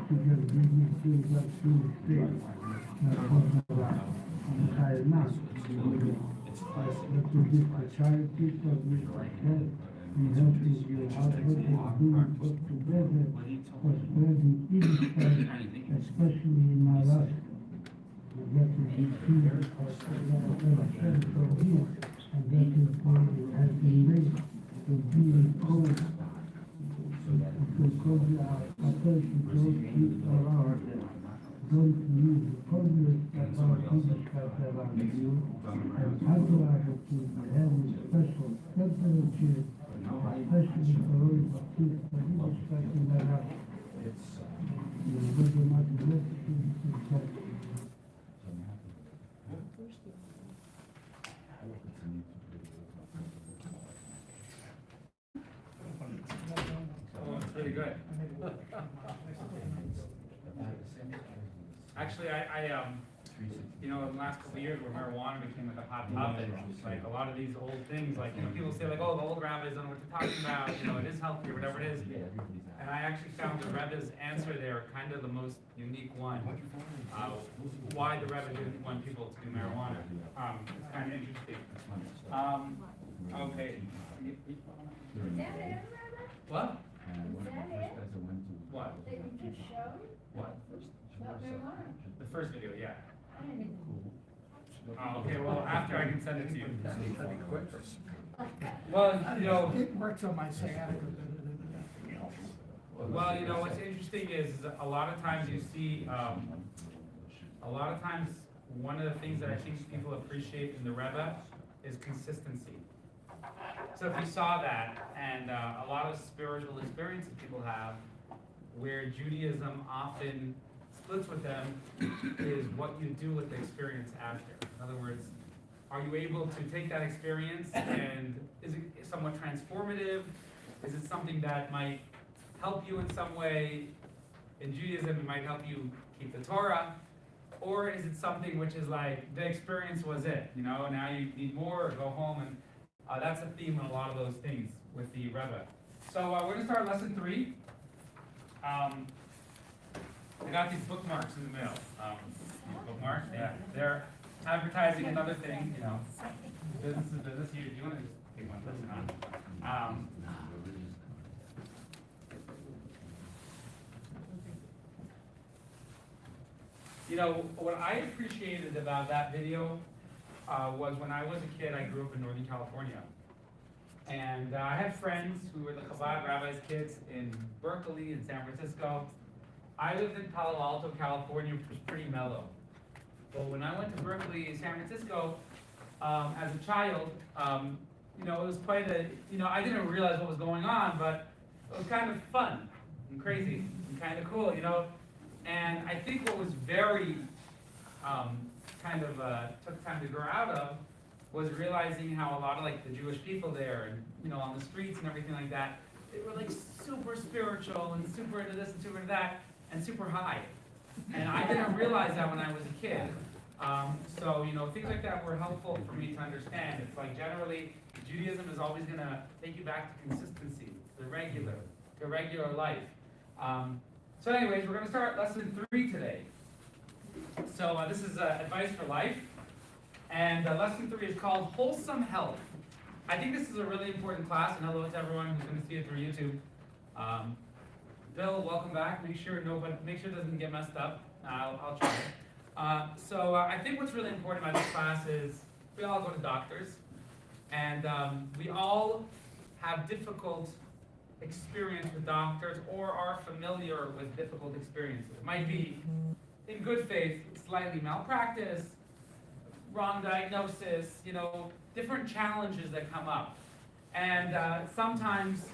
because business feels like too big. Not talking about entire mass. But to give a charity for which I can, in helping your household and doing work together for spreading insight, especially in my life. That is the key of what I've said for years, and that is why it has been made to be a code. Because our person don't keep around, don't use the conduit that our people have around you, and otherwise it will have a special temperature, especially for all the kids that you discuss in their house. Whether or not the message is that pretty good. Actually, you know, in the last couple of years where marijuana became like a hot topic, like a lot of these old things, like, you know, people say like, oh, the old rabbis don't know what they're talking about, you know, it is healthy or whatever it is. And I actually found the Rebbe's answer there kind of the most unique one. Why the Rebbe didn't want people to do marijuana. It's kind of interesting. Okay. What? What? That you just showed? What? About marijuana. The first video, yeah. Oh, okay, well, after I can send it to you. Well, you know. It works on my sciatica. Well, you know, what's interesting is a lot of times you see, one of the things that I think people appreciate in the Rebbe is consistency. So if you saw that, and a lot of spiritual experiences people have, where Judaism often splits with them, is what you do with the experience after. In other words, are you able to take that experience and is it somewhat transformative? Is it something that might help you in some way? In Judaism, it might help you keep the Torah. Or is it something which is like, the experience was it, you know, now you need more or go home, and that's a theme in a lot of those things with the Rebbe. So we're going to start lesson 3. I got these bookmarks in the mail. These bookmarks, yeah, they're advertising another thing, you know. Business is business. Do you want to just take one person on? You know, what I appreciated about that video was when I was a kid, I grew up in Northern California. And I had friends who were the Chabad rabbis' kids in Berkeley and San Francisco. I lived in Palo Alto, California, which was pretty mellow. But when I went to Berkeley and San Francisco, as a child, you know, it was quite a, you know, I didn't realize what was going on, but it was kind of fun and crazy and kind of cool, you know. And I think what was very took time to grow out of was realizing how a lot of like the Jewish people there and, you know, on the streets and everything like that, they were like super spiritual and super into this and super into that and super high. And I didn't realize that when I was a kid. So, you know, things like that were helpful for me to understand. It's like generally Judaism is always going to take you back to consistency, the regular life. So anyways, we're going to start lesson 3 today. So this is advice for life. And lesson 3 is called Wholesome Health. I think this is a really important class, and hello to everyone who's going to see it through YouTube. Bill, welcome back. Make sure it doesn't get messed up. I'll try. So I think what's really important about this class is we all go to doctors, and we all have difficult experience with doctors or are familiar with difficult experiences. It might be, in good faith, slightly malpractice, wrong diagnosis, you know, different challenges that come up. And sometimes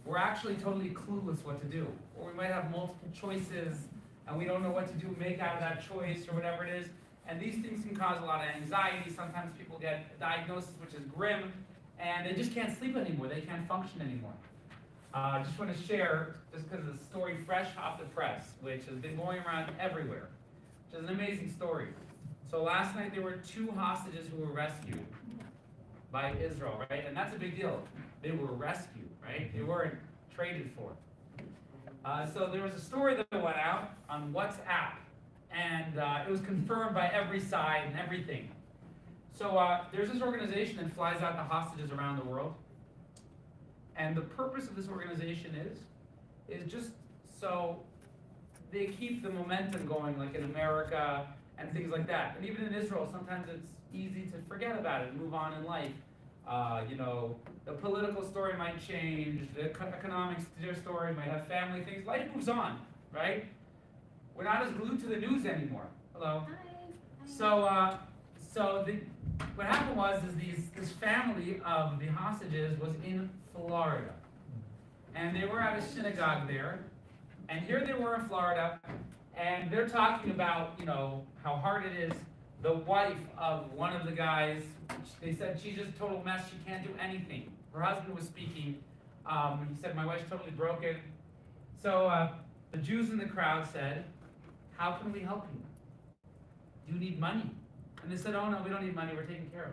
we're actually totally clueless what to do. Or we might have multiple choices and we don't know what to do, make out of that choice or whatever it is. And these things can cause a lot of anxiety. Sometimes people get a diagnosis which is grim and they just can't sleep anymore. They can't function anymore. I just want to share, just because of the story fresh off the press, which has been going around everywhere, which is an amazing story. So last night there were 2 hostages who were rescued by Israel, right? And that's a big deal. They were rescued, right? They weren't traded for. So there was a story that went out on WhatsApp, and it was confirmed by every side and everything. So there's this organization that flies out the hostages around the world, and the purpose of this organization is just so they keep the momentum going, like in America and things like that. And even in Israel, sometimes it's easy to forget about it and move on in life. The political story might change, the economic story might have family things. Life moves on, right? We're not as glued to the news anymore. Hello. Hi. What happened was this family of the hostages was in Florida, and they were at a synagogue there, and here they were in Florida, and they're talking about how hard it is. The wife of one of the guys, they said she's just a total mess. She can't do anything. Her husband was speaking. He said, my wife's totally broken. So the Jews in the crowd said, how can we help you? Do you need money? And they said, oh no, we don't need money. We're taken care of.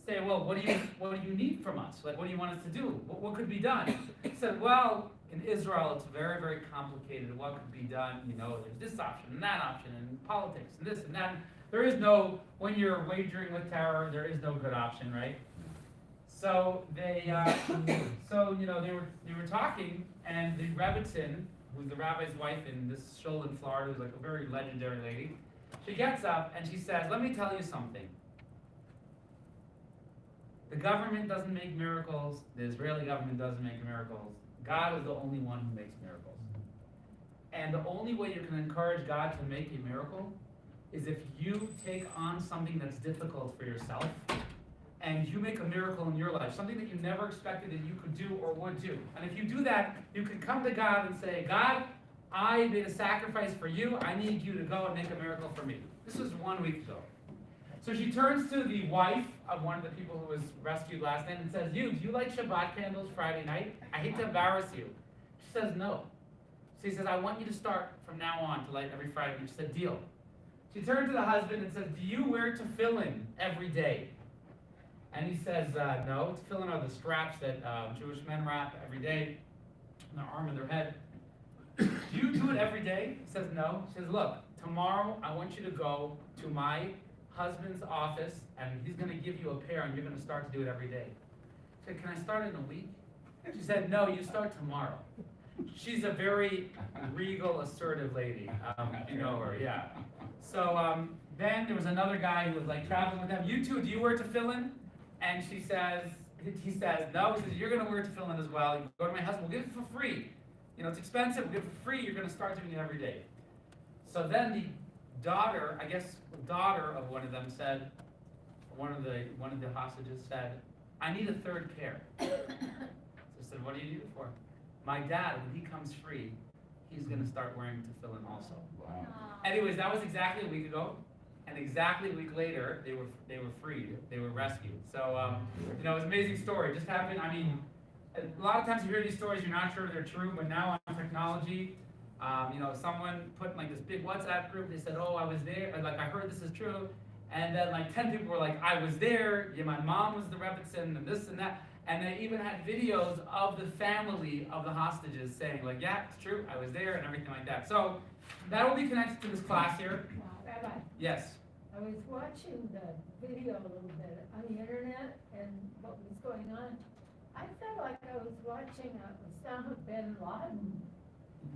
Say, well, what do you need from us? Like, what do you want us to do? What could be done? He said, well, in Israel, it's very, very complicated. What could be done? There's this option and that option and politics and this and that. There is no, when you're wagering with terror, there is no good option, right? So they were talking, and the Rebbitzin, who's the rabbi's wife in this shul in Florida, who's like a very legendary lady, she gets up and she says, let me tell you something. The government doesn't make miracles. The Israeli government doesn't make miracles. God is the only one who makes miracles. And the only way you can encourage God to make a miracle is if you take on something that's difficult for yourself and you make a miracle in your life, something that you never expected that you could do or would do. And if you do that, you can come to God and say, God, I made a sacrifice for you. I need you to go and make a miracle for me. This was 1 week ago. So she turns to the wife of one of the people who was rescued last night and says, do you like Shabbat candles Friday night? I hate to embarrass you. She says, no. So he says, I want you to start from now on to light every Friday. And she said, deal. She turned to the husband and said, do you wear tefillin every day? And he says, no. Tefillin are the straps that Jewish men wrap every day on their arm and their head. Do you do it every day? He says, no. She says, look, tomorrow I want you to go to my husband's office, and he's going to give you a pair, and you're going to start to do it every day. She said, can I start in a week? She said, no, you start tomorrow. She's a very regal, assertive lady. You know her, yeah. So then there was another guy who was like traveling with them. You too, do you wear tefillin? And he says, no. He says, you're going to wear tefillin as well. You go to my husband, we'll give it for free. It's expensive, we'll give it for free. You're going to start doing it every day. So then the daughter of one of them said, one of the hostages said, I need a third pair. So I said, what do you need it for? My dad, when he comes free, he's going to start wearing tefillin also. Wow. Anyways, that was exactly a week ago, and exactly a week later, they were freed. They were rescued. So it was an amazing story. It just happened. I mean, a lot of times you hear these stories, you're not sure they're true, but now on technology, someone put in like this big WhatsApp group. They said, "Oh, I was there. Like I heard this is true," and then like 10 people were like, "I was there. Yeah, my mom was the Rebbitzin, and this and that." And they even had videos of the family of the hostages saying, like, "Yeah, it's true. I was there," and everything like that. So that will be connected to this class here. Rabbi, Yes. I was watching the video a little bit on the internet and what was going on. I felt like I was watching Osama bin Laden.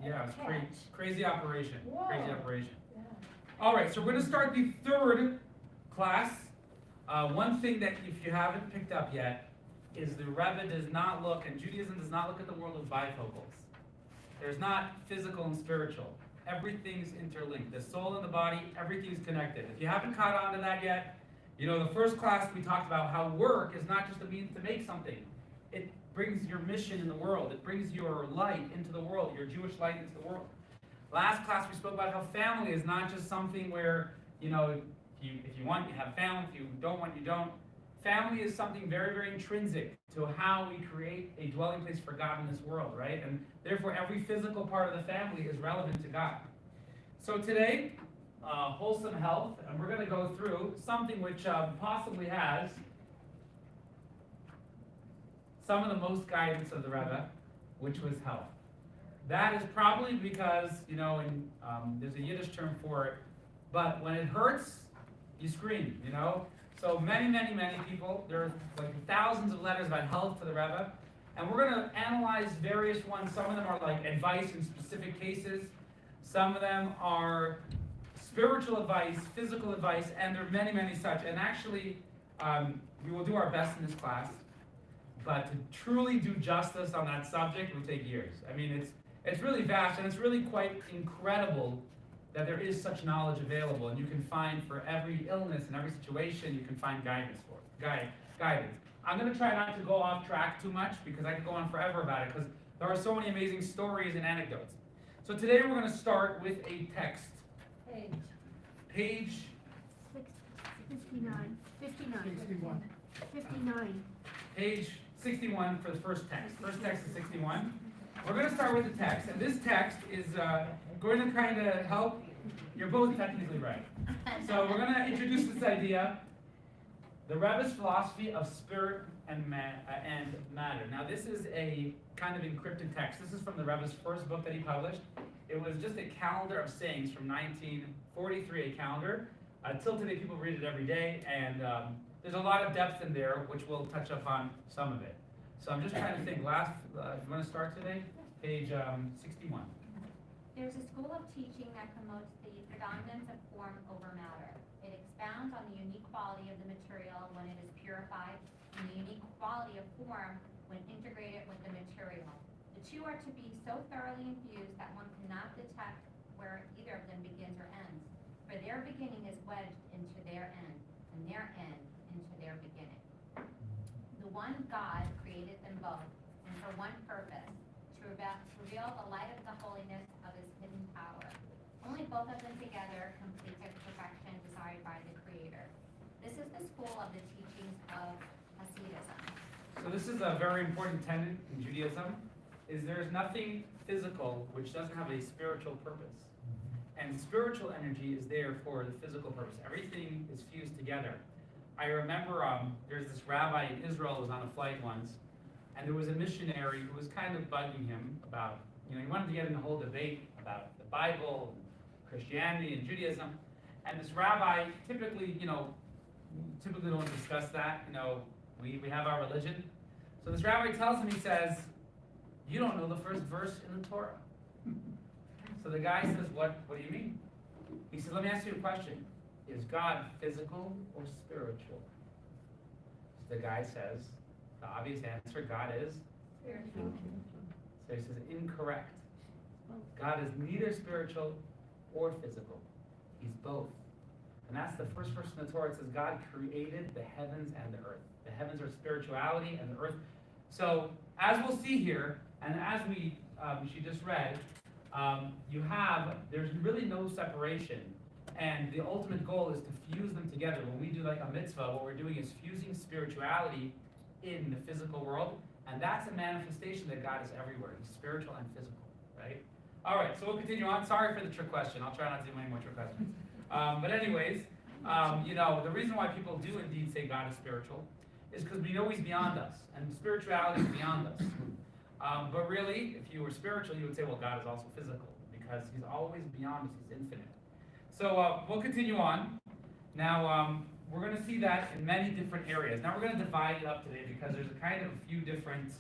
Yeah, it's Attach. crazy operation. Whoa. Crazy operation. Yeah. All right, so we're going to start the third class. One thing that if you haven't picked up yet is the Rebbe does not look, and Judaism does not look at the world of bifocals. There's not physical and spiritual. Everything's interlinked. The soul and the body, everything's connected. If you haven't caught on to that yet, the first class we talked about how work is not just a means to make something. It brings your mission in the world. It brings your light into the world, your Jewish light into the world. Last class we spoke about how family is not just something where, if you want, you have family. If you don't want, you don't. Family is something very, very intrinsic to how we create a dwelling place for God in this world, right? And therefore, every physical part of the family is relevant to God. So today, wholesome health, and we're going to go through something which possibly has some of the most guidance of the Rebbe, which was health. That is probably because, there's a Yiddish term for it, but when it hurts, you scream, So many, many, many people, there are like thousands of letters about health to the Rebbe, and we're going to analyze various ones. Some of them are like advice in specific cases. Some of them are spiritual advice, physical advice, and there are many, many such. And actually, we will do our best in this class, but to truly do justice on that subject will take years. I mean, it's really vast, and it's really quite incredible that there is such knowledge available, and you can find for every illness and every situation, you can find guidance for it. Guidance. I'm going to try not to go off track too much because I could go on forever about it because there are so many amazing stories and anecdotes. So today we're going to start with a text. Page 59. 59. Page 61 for the first text. First text is 61. We're going to start with the text, and this text is going to kind of help. You're both technically right. So we're going to introduce this idea, the Rebbe's philosophy of spirit and matter. Now this is a kind of encrypted text. This is from the Rebbe's first book that he published. It was just a calendar of sayings from 1943, a calendar. Till today, people read it every day, and there's a lot of depth in there, which we'll touch upon some of it. So I'm just trying to think. You want to start today? Page 61. There's a school of teaching that promotes the predominance of form over matter. It expounds on the unique quality of the material when it is purified, and the unique quality of form when integrated with the material. The two are to be so thoroughly infused that one cannot detect where either of them begins or ends. For their beginning is wedged into their end, and their end into their beginning. The one God created them both, and for one purpose, to reveal the light of the holiness of his hidden power. Only both of them together complete the perfection desired by the Creator. This is the school of the teachings of Hasidism. So this is a very important tenet in Judaism, is there's nothing physical which doesn't have a spiritual purpose. And spiritual energy is there for the physical purpose. Everything is fused together. I remember there's this rabbi in Israel who was on a flight once, and there was a missionary who was kind of bugging him about, he wanted to get in the whole debate about the Bible, and Christianity, and Judaism. And this rabbi typically don't discuss that. We have our religion. So this rabbi tells him, he says, you don't know the first verse in the Torah. So the guy says, what do you mean? He says, let me ask you a question. Is God physical or spiritual? So the guy says, the obvious answer, God is Spiritual. So he says, incorrect. God is neither spiritual or physical. He's both. And that's the first verse in the Torah. It says God created the heavens and the earth. The heavens are spirituality and the earth. So as we'll see here, and as she just read, there's really no separation. And the ultimate goal is to fuse them together. When we do like a mitzvah, what we're doing is fusing spirituality in the physical world. And that's a manifestation that God is everywhere. He's spiritual and physical, right? All right, so we'll continue on. Sorry for the trick question. I'll try not to do any more trick questions. But anyways, the reason why people do indeed say God is spiritual is because we know he's beyond us. And spirituality is beyond us. But really, if you were spiritual, you would say, well, God is also physical because he's always beyond us. He's infinite. So we'll continue on. Now, we're going to see that in many different areas. Now, we're going to divide it up today because there's a kind of a few different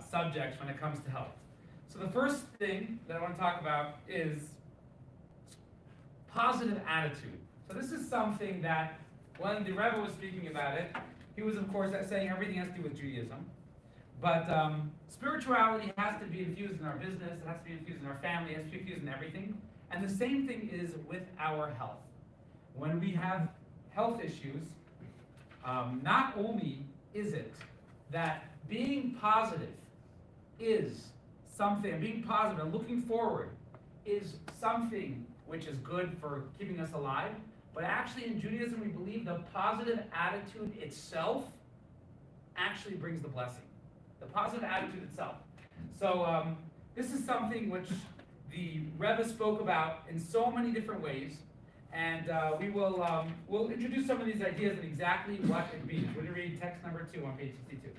subjects when it comes to health. So the first thing that I want to talk about is positive attitude. So this is something that when the Rebbe was speaking about it, he was, of course, saying everything has to do with Judaism. But spirituality has to be infused in our business, it has to be infused in our family, it has to be infused in everything. And the same thing is with our health. When we have health issues, not only is it that being positive is something, being positive and looking forward is something which is good for keeping us alive, but actually in Judaism we believe the positive attitude itself actually brings the blessing. The positive attitude itself. So this is something which the Rebbe spoke about in so many different ways, and we'll introduce some of these ideas and exactly what it means. Would you read text number 2 on page 62?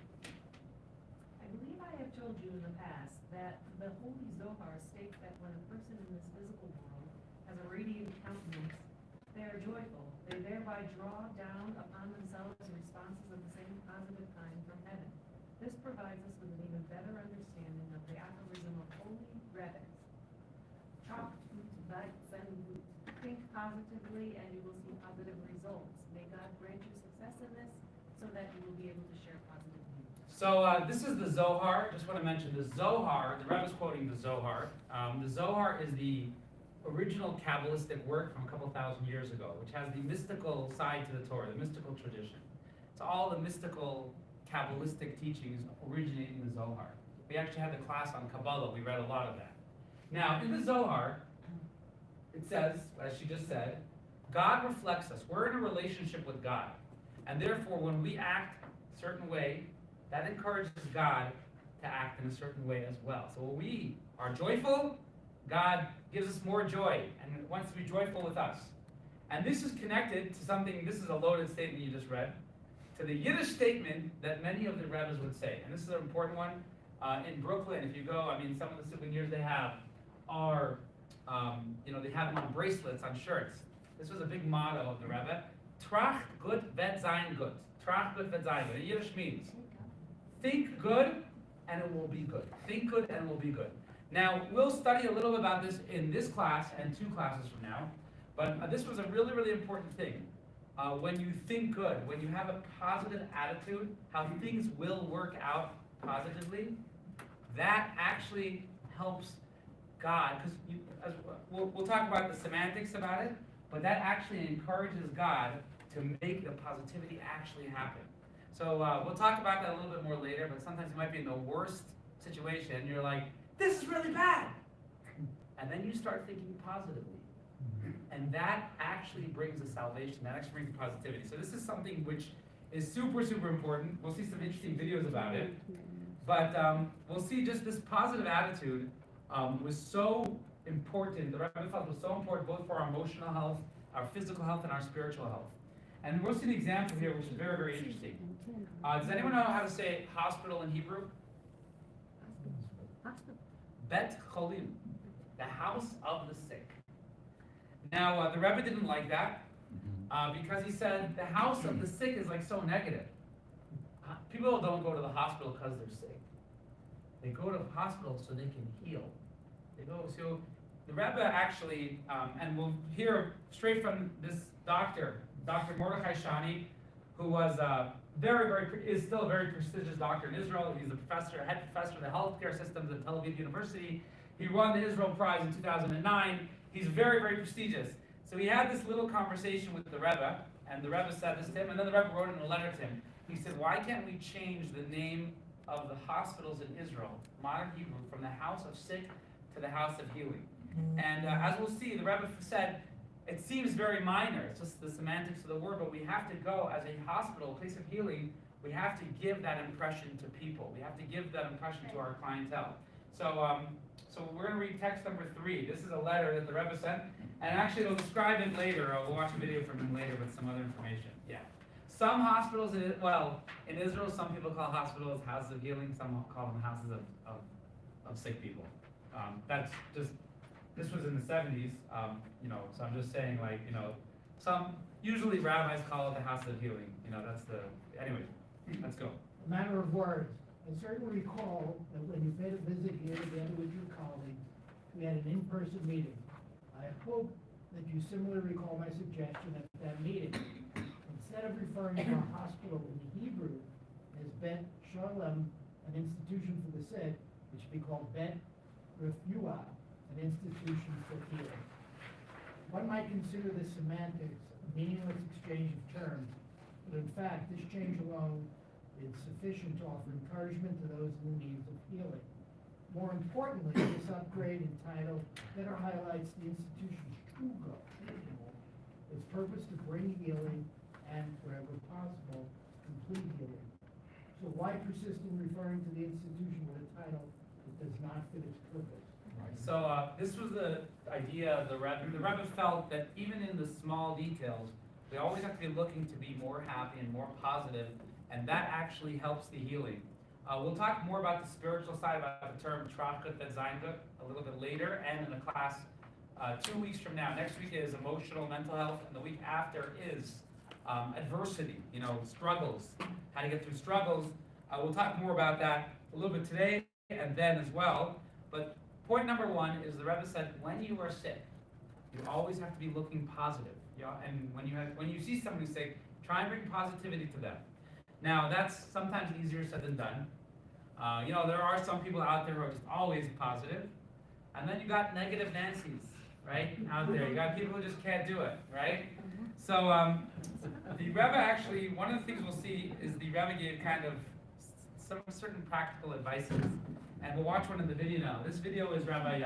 I believe I have chosen told you in the past that the Holy Zohar states that when a person in this physical world has a radiant countenance, they are joyful. They thereby draw down upon themselves responses of the same positive kind from heaven. This provides us with an even better understanding of the aphorism of holy rabbis. Think positively and you will see positive results. May God grant you success in this so that you will be able to share positive news. So this is the Zohar. Just want to mention the Zohar. The Rebbe is quoting the Zohar. The Zohar is the original Kabbalistic work from a couple thousand years ago, which has the mystical side to the Torah, the mystical tradition. So all the mystical Kabbalistic teachings originate in the Zohar. We actually had the class on Kabbalah. We read a lot of that. Now, in the Zohar, it says, as she just said, God reflects us. We're in a relationship with God. And therefore, when we act a certain way, that encourages God to act in a certain way as well. So when we are joyful, God gives us more joy and wants to be joyful with us. And this is connected to something, this is a loaded statement you just read, to the Yiddish statement that many of the rabbis would say. And this is an important one. In Brooklyn, if you go, I mean, some of the souvenirs they have are, they have them on bracelets, on shirts. This was a big motto of the Rebbe. Tracht gut, wird sein gut. Tracht gut, wird sein gut. In Yiddish means, think good and it will be good. Think good and it will be good. Now, we'll study a little bit about this in this class and 2 classes from now. But this was a really, really important thing. When you think good, when you have a positive attitude, how things will work out positively, that actually helps God, because we'll talk about the semantics about it, but that actually encourages God to make the positivity actually happen. So we'll talk about that a little bit more later, but sometimes you might be in the worst situation, and you're like, this is really bad. And then you start thinking positively. And that actually brings the salvation, that actually brings the positivity. So this is something which is super, super important. We'll see some interesting videos about it. But we'll see just this positive attitude was so important. The Rebbe felt was so important both for our emotional health, our physical health, and our spiritual health. And we'll see an example here which is very, very interesting. Does anyone know how to say hospital in Hebrew? Bet Cholim, the house of the sick. Now, the Rebbe didn't like that because he said the house of the sick is like so negative. People don't go to the hospital because they're sick. They go to the hospital so they can heal. So the Rebbe actually, and we'll hear straight from this doctor, Dr. Mordechai Shani, who was is still a very prestigious doctor in Israel. He's a head professor of the healthcare systems at Tel Aviv University. He won the Israel Prize in 2009. He's very, very prestigious. So he had this little conversation with the Rebbe, and the Rebbe said this to him, and then the Rebbe wrote in a letter to him. He said, why can't we change the name of the hospitals in Israel, modern Hebrew, from the house of sick to the house of healing? And as we'll see, the Rebbe said, it seems very minor, it's just the semantics of the word, but we have to go as a hospital, a place of healing, we have to give that impression to people. We have to give that impression to our clientele. So we're going to read text number 3. This is a letter that the Rebbe sent, and actually it'll describe it later. We'll watch a video from him later with some other information. Yeah. Some hospitals, in Israel, some people call hospitals houses of healing. Some call them houses of sick people. That's just, this was in the 70s, so I'm just saying, usually rabbis call it the house of healing. Anyway, let's go. A matter of words. I certainly recall that when you paid a visit here together with your colleagues, we had an in-person meeting. I hope that you similarly recall my suggestion at that meeting. Instead of referring to a hospital in Hebrew as Bet Shalom, an institution for the sick, it should be called Bet Refuah, an institution for healing. One might consider the semantics a meaningless exchange of terms, but in fact, this change alone is sufficient to offer encouragement to those in need of healing. More importantly, this upgrade in title better highlights the institution's true goal, its purpose to bring healing and, wherever possible, complete healing. So why persist in referring to the institution with a title that does not fit its purpose? So this was the idea of the Rebbe. The Rebbe felt that even in the small details, we always have to be looking to be more happy and more positive, and that actually helps the healing. We'll talk more about the spiritual side, about the term Trachgut and Zaingut a little bit later, and in the class 2 weeks from now. Next week is emotional, mental health, and the week after is adversity, struggles, how to get through struggles. We'll talk more about that a little bit today and then as well. But point number one is the Rebbe said, when you are sick, you always have to be looking positive. And when you see somebody sick, try and bring positivity to them. Now, that's sometimes easier said than done. There are some people out there who are just always positive. And then you got negative Nancy's, right, out there. You got people who just can't do it, right? So the Rebbe actually, one of the things we'll see is the Rebbe gave kind of some certain practical advices. And we'll watch one in the video now. This video is Rabbi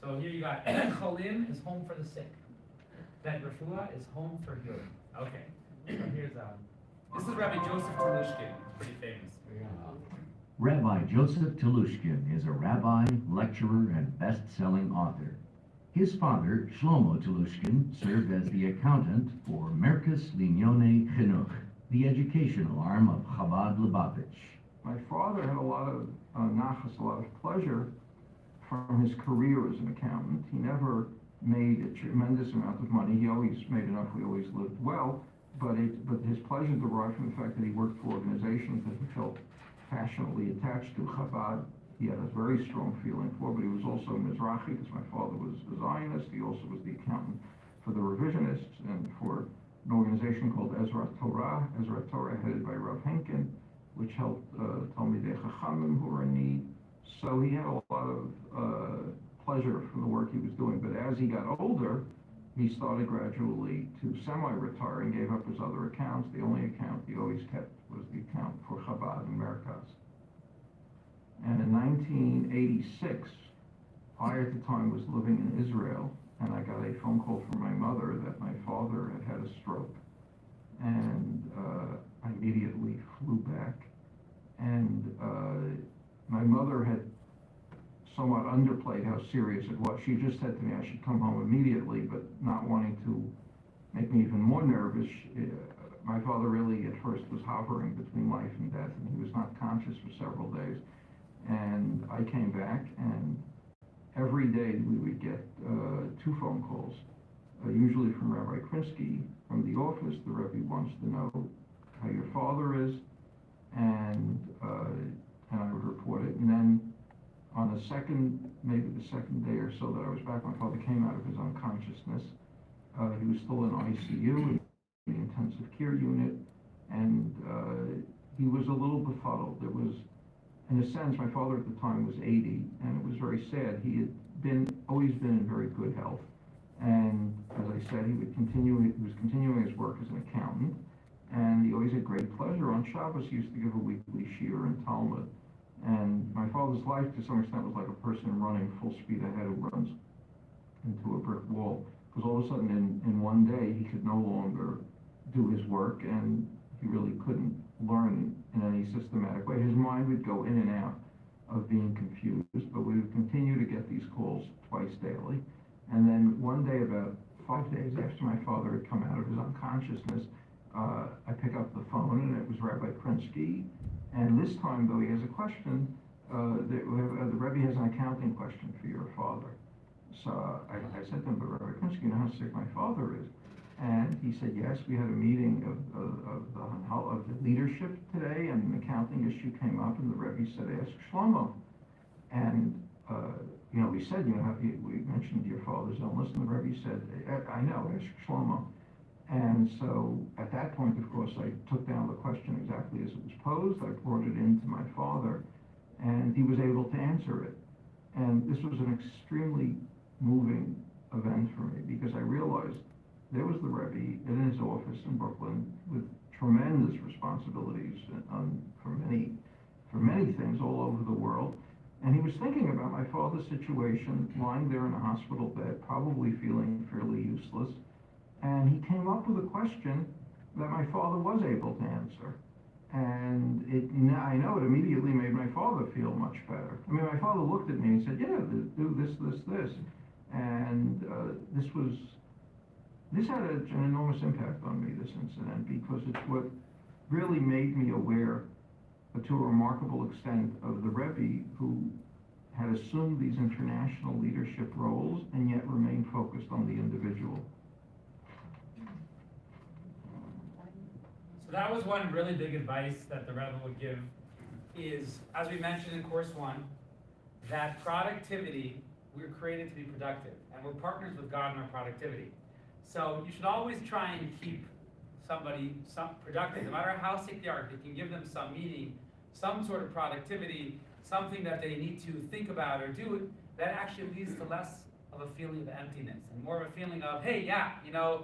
So here you got Cholim is home for the sick. That Refuah is home for healing. Okay. So here's this is Rabbi Joseph Telushkin, pretty famous. Rabbi Joseph Telushkin is a rabbi, lecturer, and best-selling author. His father, Shlomo Telushkin, served as the accountant for Merkez Linyonei Chinuch, the educational arm of Chabad Lubavitch. My father had a lot of nachas, a lot of pleasure from his career as an accountant. He never made a tremendous amount of money. He always made enough. We always lived well. But his pleasure derived from the fact that he worked for organizations that he felt passionately attached to. Chabad, he had a very strong feeling for, but he was also Mizrahi, because my father was a Zionist. He also was the accountant for the revisionists and for an organization called Ezra Torah, headed by Rav Henkin, which helped Talmidei Chachamim who were in need. So he had a lot of pleasure from the work he was doing. But as he got older, he started gradually to semi-retire and gave up his other accounts. The only account he always kept was the account for Chabad and Merkaz. And in 1986, I at the time was living in Israel, and I got a phone call from my mother that my father had had a stroke. And I immediately flew back. And my mother had somewhat underplayed how serious it was. She just said to me I should come home immediately, but not wanting to make me even more nervous. My father really at first was hovering between life and death, and he was not conscious for several days. And I came back, and every day we would get 2 phone calls, usually from Rabbi Krinsky from the office. The Rebbe wants to know how your father is, and I would report it. And then on the maybe the second day or so that I was back, my father came out of his unconsciousness. He was still in ICU, in the intensive care unit, and he was a little befuddled. It was, in a sense, my father at the time was 80, and it was very sad. He had always been in very good health, and as I said, he was continuing his work as an accountant, and he always had great pleasure. On Shabbos, he used to give a weekly shiur in Talmud. And my father's life, to some extent, was like a person running full speed ahead who runs into a brick wall. Because all of a sudden, in one day, he could no longer do his work, and he really couldn't learn in any systematic way. His mind would go in and out of being confused, but we would continue to get these calls twice daily. And then one day, about 5 days after my father had come out of his unconsciousness, I pick up the phone, and it was Rabbi Krinsky. And this time, though, he has a question. The Rebbe has an accounting question for your father. So I said to him, but Rabbi Krinsky, you know how sick my father is? And he said, yes, we had a meeting of the leadership today, and an accounting issue came up, and the Rebbe said, ask Shlomo. And, we said, we mentioned your father's illness, and the Rebbe said, I know, ask Shlomo. And so at that point, of course, I took down the question exactly as it was posed. I brought it in to my father, and he was able to answer it. And this was an extremely moving event for me, because I realized there was the Rebbe in his office in Brooklyn with tremendous responsibilities for many things all over the world. And he was thinking about my father's situation, lying there in a hospital bed, probably feeling fairly useless. And he came up with a question that my father was able to answer. And I know it immediately made my father feel much better. I mean, my father looked at me and said, yeah, do this. And this had an enormous impact on me, this incident, because it's what really made me aware to a remarkable extent of the Rebbe, who had assumed these international leadership roles and yet remained focused on the individual. So that was one really big advice that the Rebbe would give is, as we mentioned in course 1, that productivity, we're created to be productive, and we're partners with God in our productivity. So you should always try and keep somebody productive, no matter how sick they are. If you can give them some meaning, some sort of productivity, something that they need to think about or do, that actually leads to less of a feeling of emptiness and more of a feeling of, hey, yeah, you know,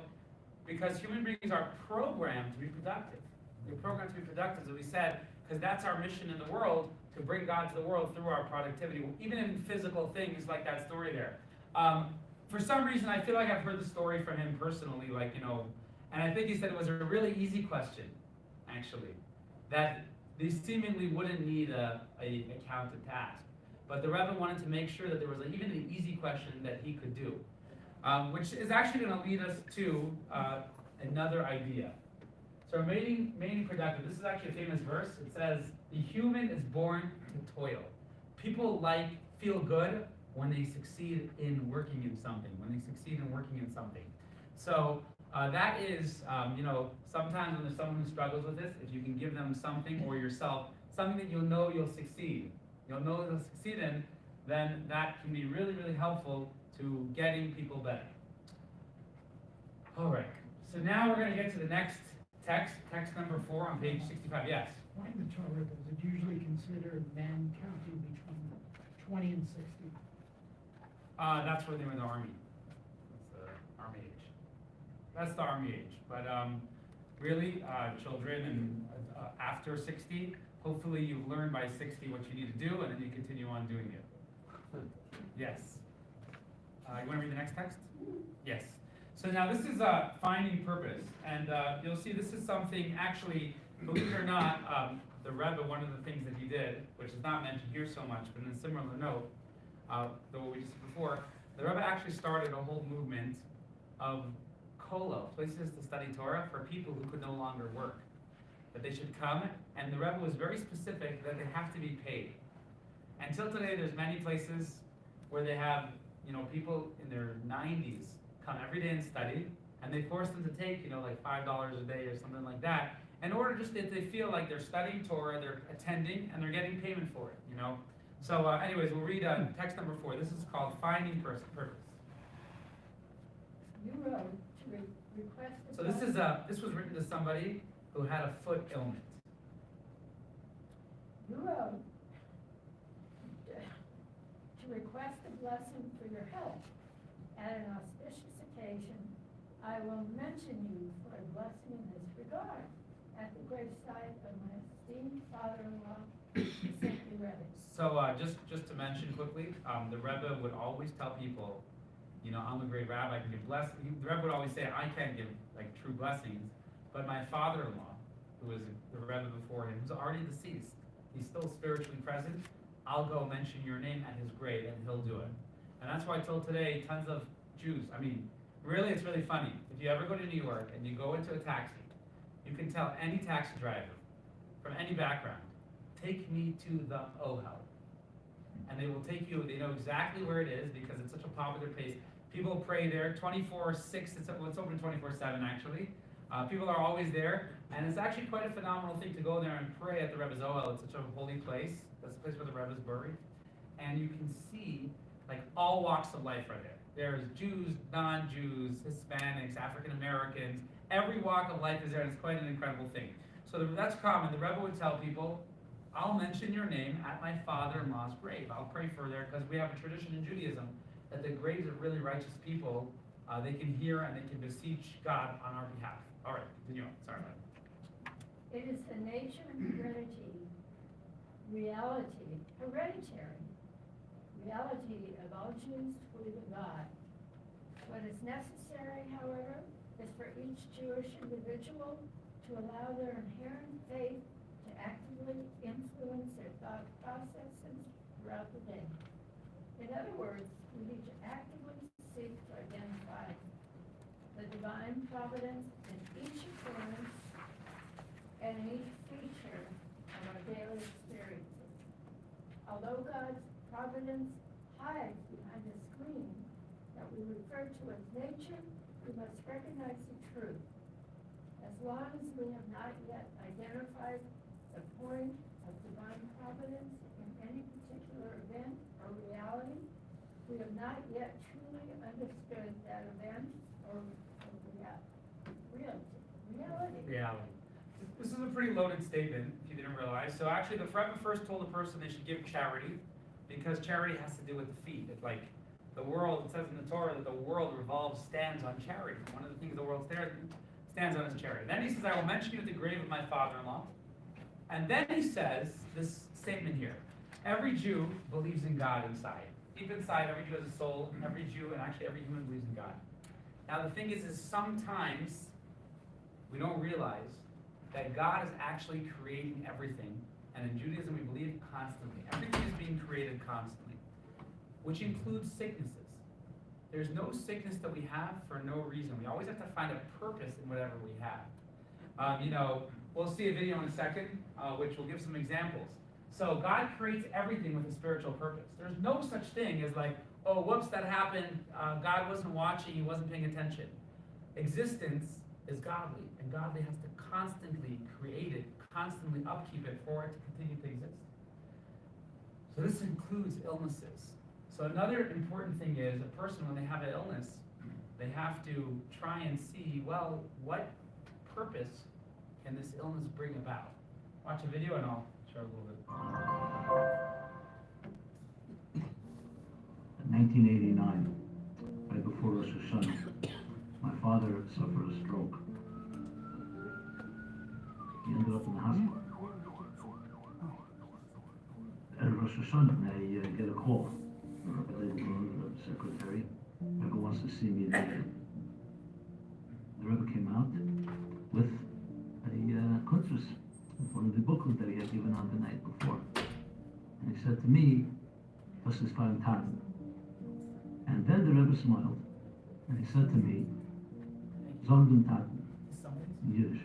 because human beings are programmed to be productive. They're programmed to be productive, as we said, because that's our mission in the world, to bring God to the world through our productivity, even in physical things like that story there. For some reason, I feel like I've heard the story from him personally, like, you know, and I think he said it was a really easy question, actually, that they seemingly wouldn't need a counted task. But the Rebbe wanted to make sure that there was even an easy question that he could do, which is actually going to lead us to another idea. So remaining productive. This is actually a famous verse. It says, "The human is born to toil." People feel good when they succeed in working in something. So that is, you know, sometimes when there's someone who struggles with this, if you can give them something or yourself, something that you'll succeed in, then that can be really, really helpful to getting people better. All right, so now we're going to get to the next text number 4 on page 65. Yes? Why in the Torah does it usually consider men counting between 20 and 60? That's when they were in the army. That's the army age. That's the army age. But really, children and after 60, hopefully you've learned by 60 what you need to do, and then you continue on doing it. Yes. You want to read the next text? Yes. So now this is finding purpose, and you'll see this is something, actually, believe it or not, the Rebbe, one of the things that he did, which is not mentioned here so much, but in a similar note, though what we just said before, the Rebbe actually started a whole movement of kollel, places to study Torah for people who could no longer work. That they should come, and the Rebbe was very specific that they have to be paid. Until today, there's many places where they have, you know, people in their 90s come every day and study, and they force them to take, you know, like $5 a day or something like that, in order just that they feel like they're studying Torah, they're attending, and they're getting payment for it, you know. So anyways, we'll read text number 4. This is called Finding Purpose. You wrote to request. So this was written to somebody who had a foot ailment. You wrote to request a blessing for your health. At an auspicious occasion, I will mention you for a blessing in this regard at the gravesite of my esteemed father-in-law, St. Rebbe. So just to mention quickly, the Rebbe would always tell people, you know, I'm a great rabbi, I can give blessings. The Rebbe would always say, I can't give like true blessings, but my father-in-law, who was the Rebbe before him, who's already deceased, he's still spiritually present, I'll go mention your name at his grave and he'll do it. And that's why till today, tons of Jews, I mean, really, it's really funny. If you ever go to New York and you go into a taxi, you can tell any taxi driver from any background, take me to the Ohel. And they will take you, they know exactly where it is because it's such a popular place. People pray there 24/6, it's open 24/7 actually. People are always there, and it's actually quite a phenomenal thing to go there and pray at the Rebbe's Ohel. It's such a holy place. That's the place where the Rebbe's buried. And you can see like all walks of life are there. There's Jews, non-Jews, Hispanics, African Americans, every walk of life is there, and it's quite an incredible thing. So that's common. The Rebbe would tell people, I'll mention your name at my father-in-law's grave. I'll pray for there, because we have a tradition in Judaism that the graves of really righteous people, they can hear and they can beseech God on our behalf. All right, continue on. Sorry about it. It is the nature and hereditary reality of all Jews to believe in God. What is necessary, however, is for each Jewish individual to allow their inherent faith to actively influence their thought processes throughout the day. In other words, we need to actively seek to identify the divine providence in each occurrence and in each feature of our daily although God's providence hides behind a screen that we refer to as nature, we must recognize the truth. As long as we have not yet identified the point of divine providence in any particular event or reality, we have not yet truly understood that event or reality. Reality. This is a pretty loaded statement, if you didn't realize. So actually, the Rebbe first told a person they should give charity, because charity has to do with the feet. It's like the world, it says in the Torah that the world stands on charity. One of the things the world stands on is charity. Then he says, I will mention you at the grave of my father-in-law. And then he says this statement here. Every Jew believes in God inside. Deep inside, every Jew has a soul. Every Jew, and actually every human, believes in God. Now the thing is sometimes we don't realize that God is actually creating everything. And in Judaism, we believe constantly. Everything is being created constantly, which includes sicknesses. There's no sickness that we have for no reason. We always have to find a purpose in whatever we have. We'll see a video in a second, which will give some examples. So God creates everything with a spiritual purpose. There's no such thing as like, oh, whoops, that happened. God wasn't watching. He wasn't paying attention. Existence is godly, and godly has to constantly create it, constantly upkeep it for it to continue to exist. So this includes illnesses. So another important thing is a person, when they have an illness, they have to try and see, well, what purpose can this illness bring about? Watch a video and I'll share a little bit. In 1989, right before Rosh Hashanah, my father suffered a stroke. He ended up in the hospital. At Rosh Hashanah, I get a call. The secretary, Rebbe wants to see me immediately. The Rebbe came out with a kuntras, one of the booklets that he had given out the night before. And he said to me, "Das ist fein Taten." And then the Rebbe smiled, and he said to me, "Zondem Taten," in Yiddish,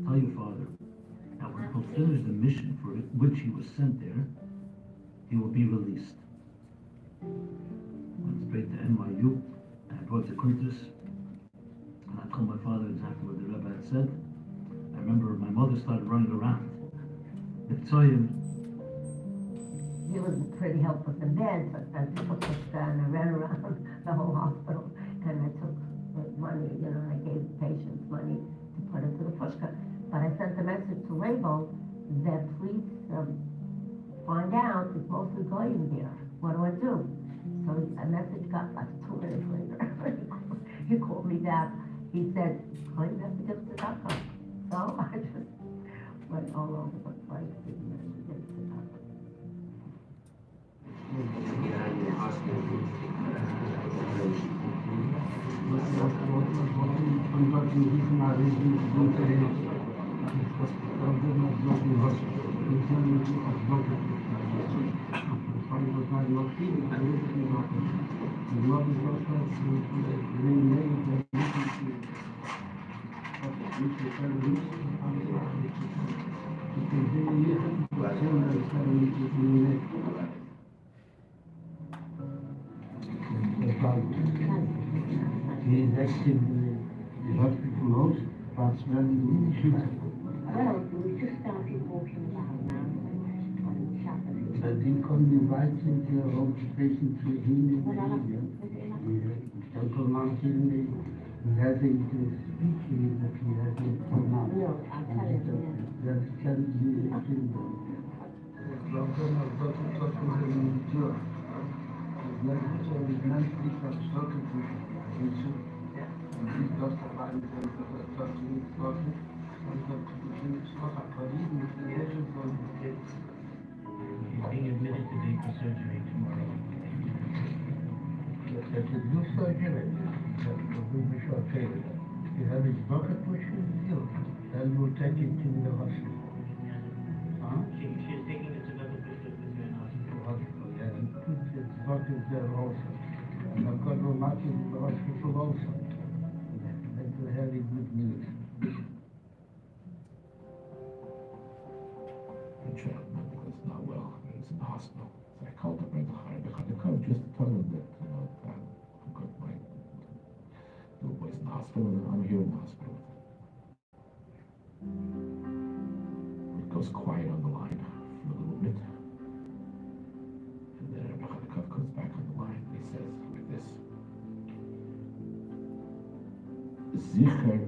tell your father that when he'll finish the mission for which he was sent there, he will be released. Went straight to NYU, and I brought the kuntras, and I told my father exactly what the Rebbe had said. I remember my mother started running around. If Tzoyim, He was pretty helpless in bed, but I took Pushka and I ran around the whole hospital, and I took money, and I gave patients money to put into the Pushka. But I sent a message to Rabo that please find out it's mostly Goyim here. What do I do? So a message got like 2 minutes later. He called me back. He said, Goyim has to give to tzedakah. So I just went all over the place, giving messages to tzedakah. He is active in the hospital house, transferring the shooter. Well, we just started walking around now. But he couldn't invite him to a home patient to him in the area. Uncle Martin, he has to speak to him, but he has to come out. No, I'll tell you. That's challenging the children. Lockdown has got to talk to them in the tour. Like so we nicely constructed with issue. And he's justified himself as a talking talking. And got to the finish not a colleague with the agent for the kids. He's being admitted today for surgery tomorrow. That's a new surgery. That will be short period. You have his bucket pushing you. Then we'll take him to the hospital. Huh? She's taking it to the Hospital, yeah, and his bucket there also. And I've got no market in the hospital also. That's a very good news. the child was not well. He's in in the hospital. So I called up Rebbe Chaim just to tell him that, I've got my little boy's in the hospital and I'm here in the hospital. It goes quiet on the line for a little bit. And then Rebbe Chaim comes back on the line and he says like this. Sicher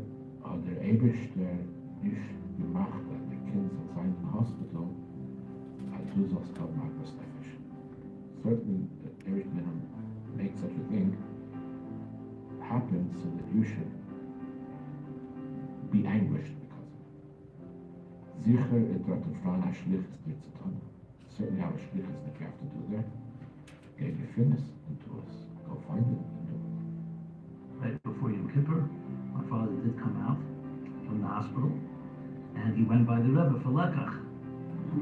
hat der Eberster nicht gemacht, dass der Kind soll sein im Hospital, als du sollst haben, Magnus Nefesh. Certainly, Eberster didn't make such a thing happen so that you should be anguished because of it. Sicher, it dort in Frauen a Schlichus dir zu tun. Certainly have a Schlichus that you have to do there. Get your fitness into us. Go find it and do it. Right before Yom Kippur, my father did come out from the hospital, and he went by the Rebbe for Lekach. So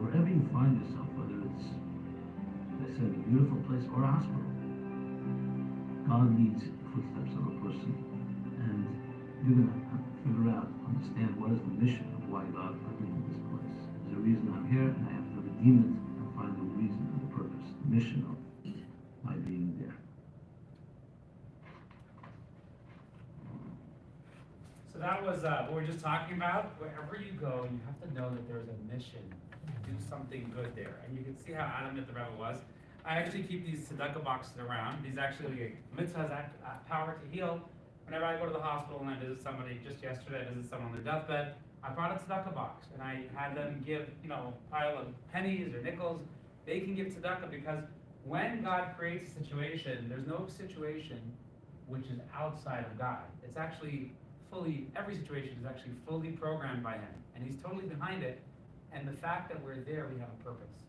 wherever you find yourself, whether it's, they said, a beautiful place or a hospital, God leads the footsteps of a person, and you're going to have to figure out, understand what is the mission of why God put me in this place. There's a reason I'm here, and I have to redeem it and find the reason and the purpose, the mission of my being there. So that was what we were just talking about. Wherever you go, you have to know that there's a mission to do something good there. And you can see how adamant the Rebbe was. I actually keep these tzedakah boxes around. These actually, mitzvah has power to heal. Whenever I go to the hospital and I visit somebody, just yesterday I visited someone on their deathbed, I brought a tzedakah box and I had them give, a pile of pennies or nickels. They can give tzedakah because when God creates a situation, there's no situation which is outside of God. It's actually every situation is actually fully programmed by Him, and He's totally behind it. And the fact that we're there, we have a purpose.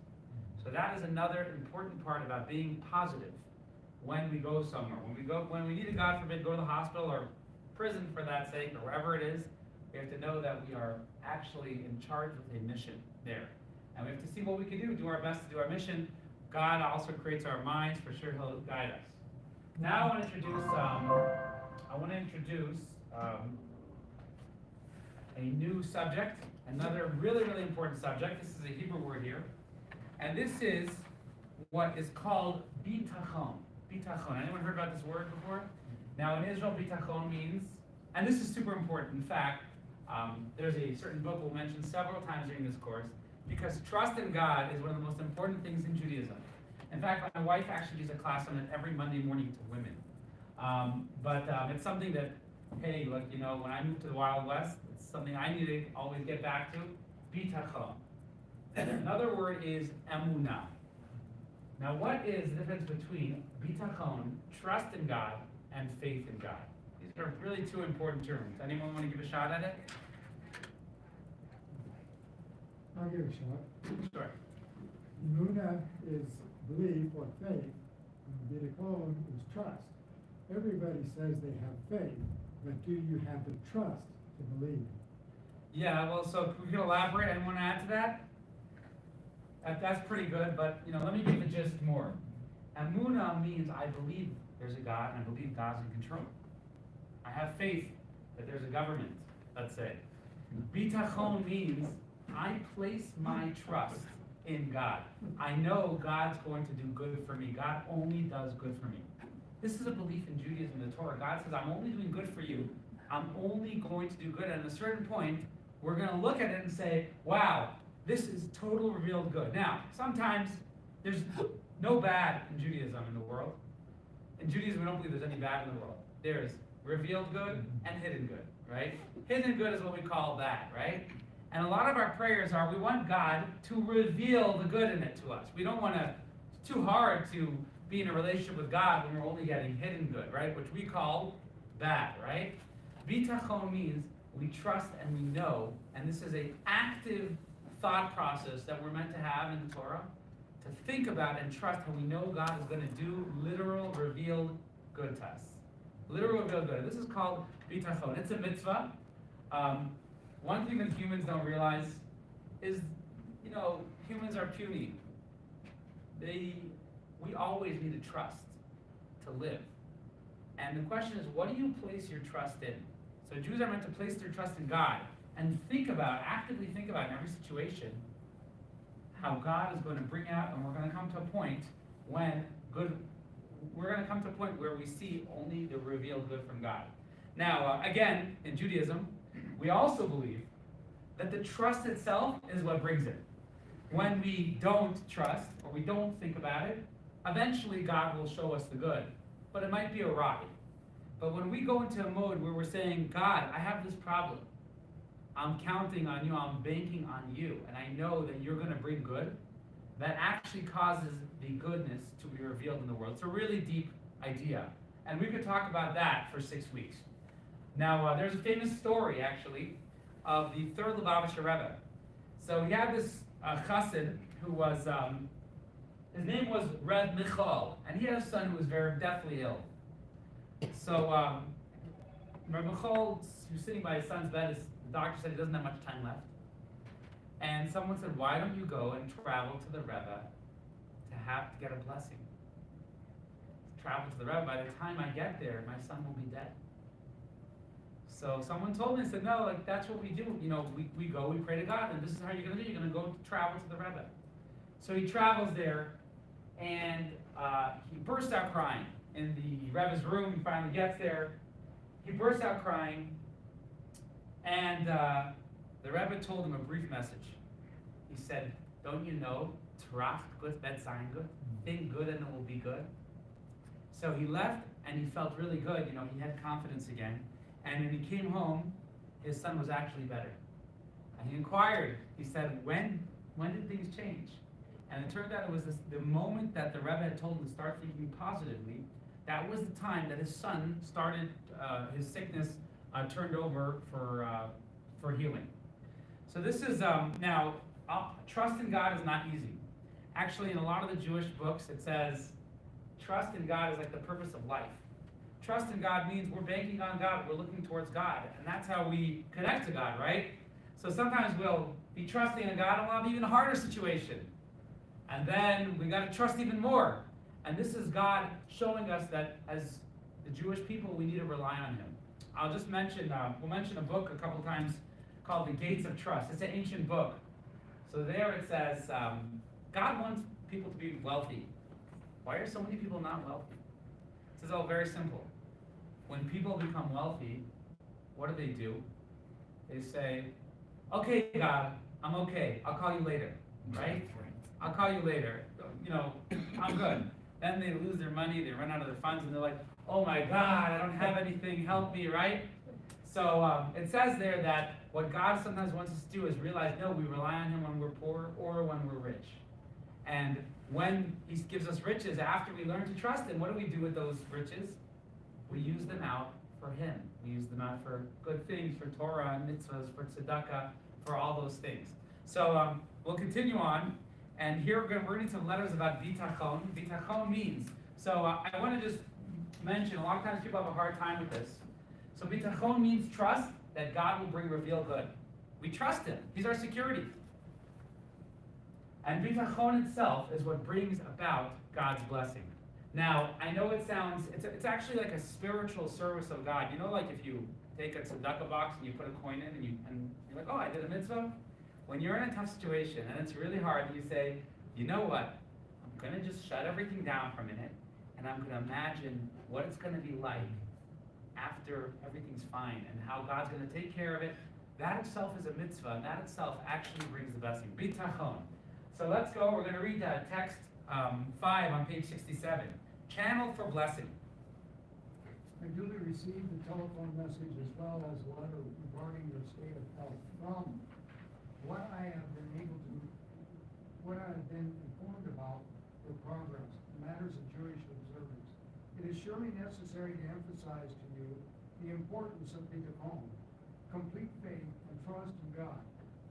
So that is another important part about being positive when we go somewhere. When we need to, God forbid, go to the hospital or prison for that sake, or wherever it is, we have to know that we are actually in charge of a mission there. And we have to see what we can do our best to do our mission. God also creates our minds, for sure He'll guide us. Now I want to introduce a new subject, another really, really important subject. This is a Hebrew word here. And this is what is called bitachon. Bitachon. Anyone heard about this word before? Now in Israel, bitachon means, and this is super important. In fact, there's a certain book we'll mention several times during this course, because trust in God is one of the most important things in Judaism. In fact, my wife actually gives a class on it every Monday morning to women. But it's something that, hey, look, when I moved to the Wild West, it's something I need to always get back to. Bitachon. Another word is emunah. Now, what is the difference between bitachon, trust in God, and faith in God? These are really two important terms. Anyone want to give a shot at it? I'll give a shot. Sure. Emunah is belief or faith, and bitachon is trust. Everybody says they have faith, but do you have the trust to believe? Yeah, well, so we can elaborate. Anyone want to add to that? That's pretty good, but let me give the gist more. Emunah means I believe there's a God, and I believe God's in control. I have faith that there's a government, let's say. Bitachon means I place my trust in God. I know God's going to do good for me. God only does good for me. This is a belief in Judaism, the Torah. God says, I'm only doing good for you. I'm only going to do good. And at a certain point, we're going to look at it and say, wow, this is total revealed good. Now, sometimes there's no bad in Judaism in the world. In Judaism, we don't believe there's any bad in the world. There's revealed good and hidden good, right? Hidden good is what we call bad, right? And a lot of our prayers are, we want God to reveal the good in it to us. We don't want to, it's too hard to be in a relationship with God when we're only getting hidden good, right? Which we call bad, right? Bitachon means we trust and we know, and this is an active thought process that we're meant to have in the Torah, to think about and trust how we know God is going to do literal, revealed good to us. Literal, revealed good. This is called bitachon. It's a mitzvah. One thing that humans don't realize is, you know, humans are puny. We always need to trust to live. And the question is, what do you place your trust in? So Jews are meant to place their trust in God and actively think about in every situation how God is going to bring out, and we're going to come to a point where we see only the revealed good from God. Now, again, in Judaism, we also believe that the trust itself is what brings it. When we don't trust, or we don't think about it, eventually God will show us the good. But it might be a ride. But when we go into a mode where we're saying, God, I have this problem. I'm counting on you, I'm banking on you, and I know that you're going to bring good, that actually causes the goodness to be revealed in the world. It's a really deep idea. And we could talk about that for 6 weeks. Now, there's a famous story, actually, of the third Lubavitcher Rebbe. So he had this chassid who was, his name was Reb Michal, and he had a son who was very deathly ill. So Reb Michal, who's sitting by his son's bed, the doctor said he doesn't have much time left. And someone said, why don't you go and travel to the Rebbe to get a blessing? Travel to the Rebbe, by the time I get there, my son will be dead. So someone told me, I said, no, like that's what we do. You know, we go, we pray to God, and this is how you're going to do. You're going to go travel to the Rebbe. So he travels there, and he bursts out crying in the Rebbe's room. He finally gets there. He bursts out crying, and the Rebbe told him a brief message. He said, don't you know, Tracht gut bet sein gut? Think good and it will be good. So he left, and he felt really good. You know, he had confidence again. And when he came home, his son was actually better. And he inquired. He said, when did things change? And it turned out it was the moment that the Rebbe had told him to start thinking positively. That was the time that his son started, his sickness turned over for healing. So this is, now, trust in God is not easy. Actually, in a lot of the Jewish books, it says, trust in God is like the purpose of life. Trust in God means we're banking on God, we're looking towards God, and that's how we connect to God, right? So sometimes we'll be trusting in God and we'll have an even harder situation. And then we got to trust even more. And this is God showing us that as the Jewish people, we need to rely on Him. I'll just mention, we'll mention a book a couple times called The Gates of Trust. It's an ancient book. So there it says, God wants people to be wealthy. Why are so many people not wealthy? It says, oh, very simple. When people become wealthy, what do? They say, okay, God, I'm okay. I'll call you later, right? I'll call you later. You know, I'm good. Then they lose their money, they run out of their funds, and they're like, oh my God, I don't have anything, help me, right? So it says there that what God sometimes wants us to do is realize, no, we rely on Him when we're poor or when we're rich. And when He gives us riches, after we learn to trust Him, what do we do with those riches? We use them out for Him. We use them out for good things, for Torah and mitzvahs, for tzedakah, for all those things. So we'll continue on, and here we're going to read some letters about bitachon. Bitachon means, so I want to just mention, a lot of times people have a hard time with this. So bitachon means trust that God will bring revealed good. We trust Him. He's our security. And bitachon itself is what brings about God's blessing. Now, I know it sounds, it's actually like a spiritual service of God. You know, like if you take a tzedakah box and you put a coin in and you're like, oh, I did a mitzvah? When you're in a tough situation and it's really hard, you say, you know what? I'm going to just shut everything down for a minute, and I'm going to imagine what it's going to be like after everything's fine and how God's going to take care of it. That itself is a mitzvah, and that itself actually brings the blessing. Bitachon. So let's go. We're going to read text 5 on page 67. Channel for blessing. I duly received the telephone message as well as a letter regarding your state of health. From what I have been informed about your progress, matters of Jewish observance, it is surely necessary to emphasize to you the importance of bitachon, complete faith and trust in God,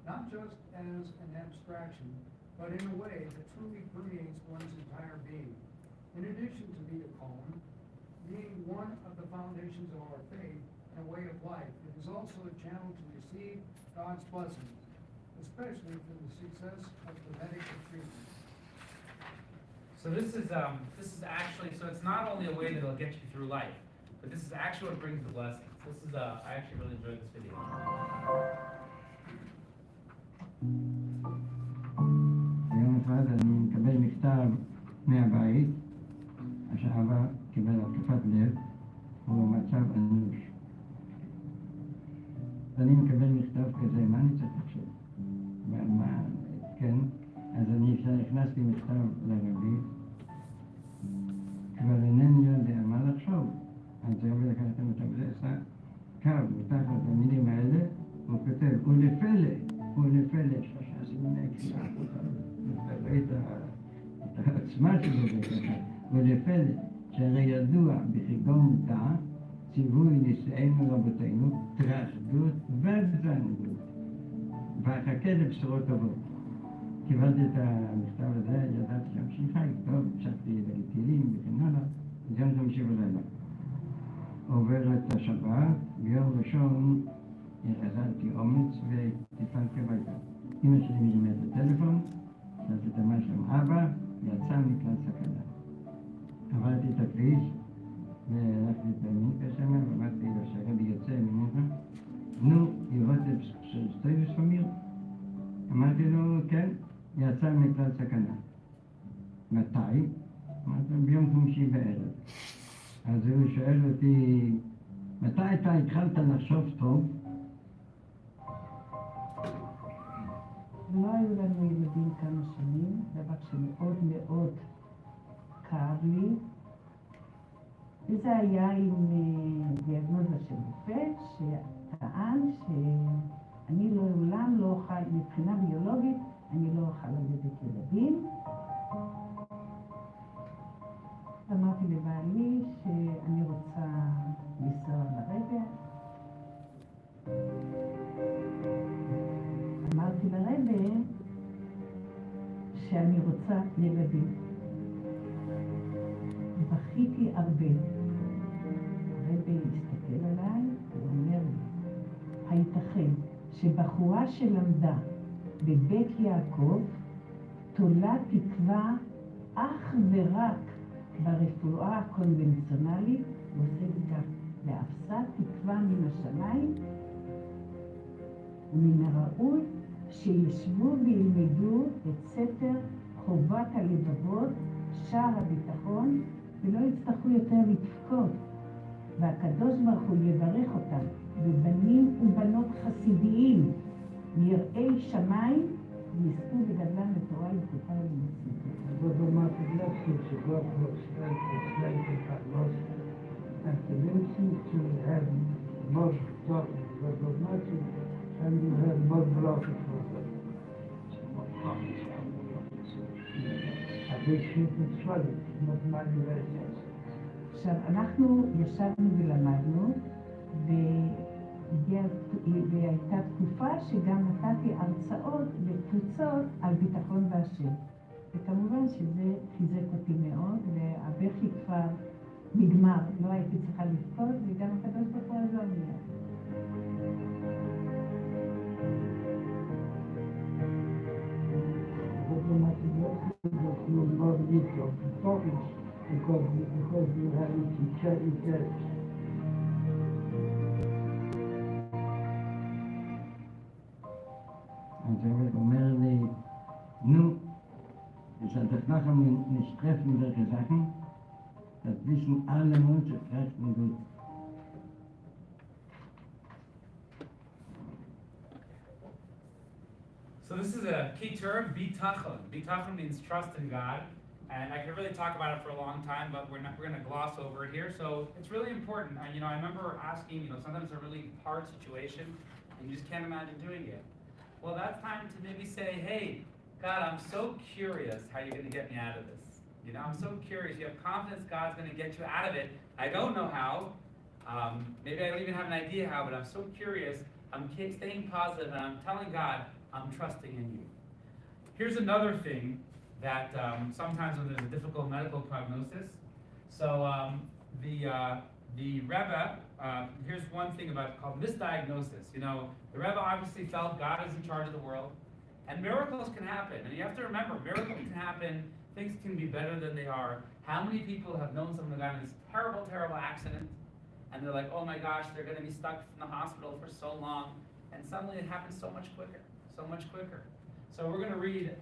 not just as an abstraction, but in a way that truly permeates one's entire being. In addition to bitachon being one of the foundations of our faith and way of life, it is also a channel to receive God's blessings. especially for the success of the medical treatment. So this is actually, so it's not only a way that'll get you through life, but this is actually what brings the blessings. This is, I actually really enjoyed this video. יום אחד אני מקבל מכתב מהבית, שהאבא קיבל התקפת לב, הוא במצב אנוש. אז אני מקבל מכתב כזה, מה אני צריך לחשוב? מה, כן? אז אני הכנסתי מכתב לרבי, כבר אינני יודע מה לחשוב. אז הרבי לקח את המכתב הזה, עשה קו מתחת למילים האלה, הוא כותב, ולפלא, שלושה סימני קריאה. ראית את העצמה שלו בכלל. ולפלא, שהרי ידוע בחיגון מודע, ציווי נישאינו רבותינו, תרחדות ותענגות. ואחכה לבשורות טובות. קיבלתי את המכתב הזה, ידעתי שהמשיך חי, טוב, המשכתי להגיד תהילים וכן הלאה, וגם זה ממשיך בלילה. עוברת השבת, ביום ראשון החזרתי אומץ וטיפלתי הביתה. אמא שלי מרימה את הטלפון, שאלתי את מה שלום אבא, יצא מכלל סכנה. עברתי את הכביש והלכתי את המינקה שם, ואמרתי לו שהרבי יוצא ממך. נו, ירוטב של סטויבס פמיר? אמרתי לו, כן, יצא מכלל סכנה. מתי? אמרתי לו, ביום חמישי בערב. אז הוא שואל אותי, מתי אתה התחלת לחשוב טוב? לא היו לנו ילדים כמה שנים, דבר שמאוד מאוד כאב לי. וזה היה עם דיאגנוזה של רופא, שטען שאני לעולם לא אוכל, מבחינה ביולוגית, אני לא אוכל ללדת ילדים. אמרתי לבעלי שאני רוצה לנסוע לרגע. אמרתי לרבא שאני רוצה ילדים. בכיתי הרבה. הרבא הסתכל עליי ואומר לי, הייתכן שבחורה שלמדה בבית יעקב תולה תקווה אך ורק ברפואה הקונבנציונלית, ועושה כך, ואפסה תקווה מן השמיים, ומן הראוי שישבו וילמדו את ספר חובת הלבבות, שער הביטחון, ולא יצטרכו יותר לבכות. והקדוש ברוך הוא יברך אותם בבנים ובנות חסידיים, יראי שמיים, ויזכו בגדלם לתורה לתקופה ולמצוות. But the mathematics of God was translated by most and the tendency to have more talking for the mathematics and you have more blocking for them. I think it's funny, not my version. עכשיו, אנחנו ישבנו ולמדנו, והייתה תקופה שגם נתתי הרצאות לקבוצות על ביטחון בהשם. וכמובן שזה חיזק אותי מאוד, והבכי כבר נגמר, לא הייתי צריכה לבכות, וגם הקדוש ברוך הוא עזר לי. But the mathematics was no more need of talking because you have it in church. אז הרב אומר לי, נו, es hat das nachher nicht treffen, solche Sachen, das wissen alle Menschen, treffen gut. So this is a key term, bitachon. Bitachon means trust in God, and I could really talk about it for a long time, but we're going to gloss over it here. So it's really important. I remember asking, sometimes a really hard situation, and you just can't imagine doing it. Well, that's time to maybe say, hey, God, I'm so curious how you're going to get me out of this. I'm so curious. You have confidence God's going to get you out of it. I don't know how. Maybe I don't even have an idea how, but I'm so curious. I'm staying positive, and I'm telling God, I'm trusting in you. Here's another thing that sometimes when there's a difficult medical prognosis. So the Rebbe, here's one thing about called misdiagnosis. The Rebbe obviously felt God is in charge of the world. And miracles can happen. And you have to remember, miracles can happen, things can be better than they are. How many people have known someone who got in this terrible, terrible accident, and they're like, oh my gosh, they're gonna be stuck in the hospital for so long, and suddenly it happens so much quicker, so much quicker. So we're gonna read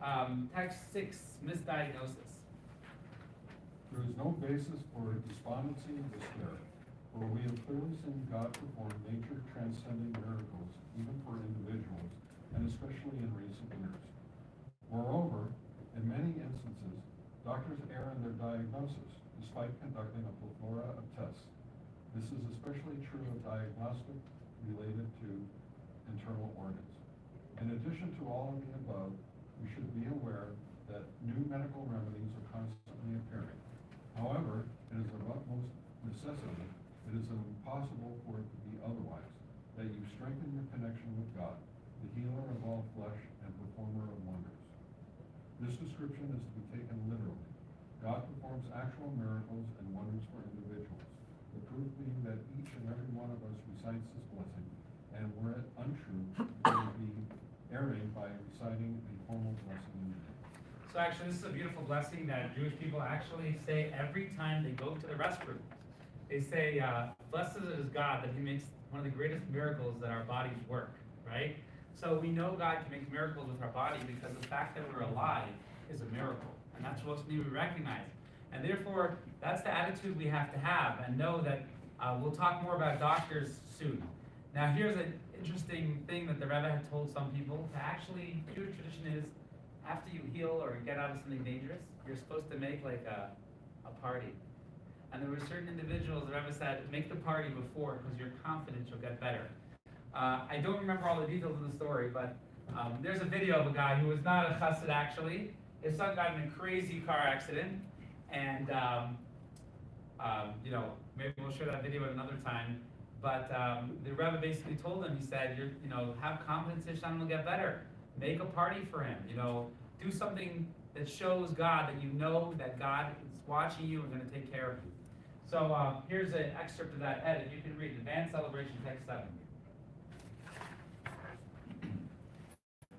text 6, misdiagnosis. There is no basis for despondency and despair, for we have clearly seen God perform nature-transcending miracles, even for individuals, and especially in recent years. Moreover, in many instances, doctors err in their diagnosis, despite conducting a plethora of tests. This is especially true of diagnostic related to internal organs. In addition to all of the above, we should be aware that new medical remedies are constantly appearing. However, it is of utmost necessity, it is impossible for it to be otherwise, that you strengthen your connection with God, the healer of all flesh and performer of wonders. This description is to be taken literally. God performs actual miracles and wonders for individuals, the proof being that each and every one of us recites this blessing, and were it untrue, it would be erring by reciting a formal blessing in the name. So actually, this is a beautiful blessing that Jewish people actually say every time they go to the restroom. They say, blessed is God that he makes one of the greatest miracles that our bodies work, right? So we know God can make miracles with our body because the fact that we're alive is a miracle. And that's what we recognize. And therefore, that's the attitude we have to have, and know that we'll talk more about doctors soon. Now here's an interesting thing that the Rebbe had told some people. Actually, Jewish tradition is, after you heal or get out of something dangerous, you're supposed to make like a party. And there were certain individuals, the Rebbe said, make the party before because you're confident you'll get better. I don't remember all the details of the story, but there's a video of a guy who was not a chassid actually. His son got in a crazy car accident, and maybe we'll share that video at another time. But the Rebbe basically told him, he said, have confidence his son will get better. Make a party for him, do something that shows God that you know that God is watching you and going to take care of you. So here's an excerpt of that. Ed, if you can read Advanced Celebration, text 7.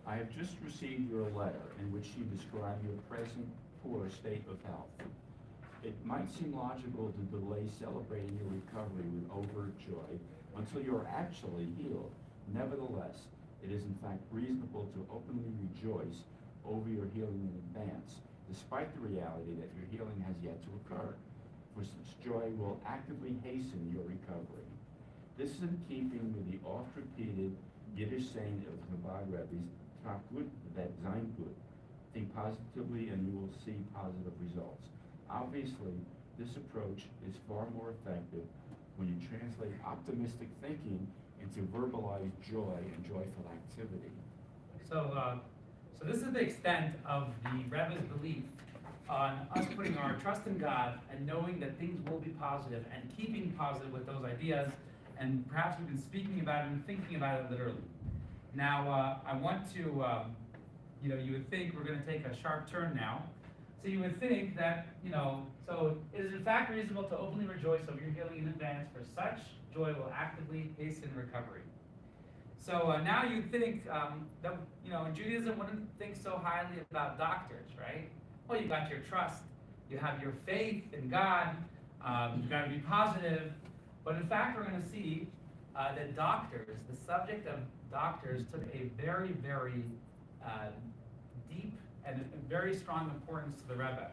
I have just received your letter in which you describe your present poor state of health. It might seem logical to delay celebrating your recovery with overt joy until you're actually healed. Nevertheless, it is in fact reasonable to openly rejoice over your healing in advance, despite the reality that your healing has yet to occur, for such joy will actively hasten your recovery. This is in keeping with the oft-repeated Yiddish saying of the Chabad Rebbe's, "Trach gut, that sein gut." Think positively and you will see positive results. Obviously, this approach is far more effective when you translate optimistic thinking into verbalized joy and joyful activity. So this is the extent of the Rebbe's belief on us putting our trust in God and knowing that things will be positive and keeping positive with those ideas, and perhaps we've been speaking about it and thinking about it literally. Now, I want to, you would think we're going to take a sharp turn now. So you would think that, so it is in fact reasonable to openly rejoice over your healing in advance, for such joy will actively hasten recovery. So now you'd think that, in Judaism wouldn't think so highly about doctors, right? Well, you got your trust, you have your faith in God, you've got to be positive. But in fact, we're going to see that doctors, the subject of doctors, took a very, very deep and very strong importance to the Rebbe.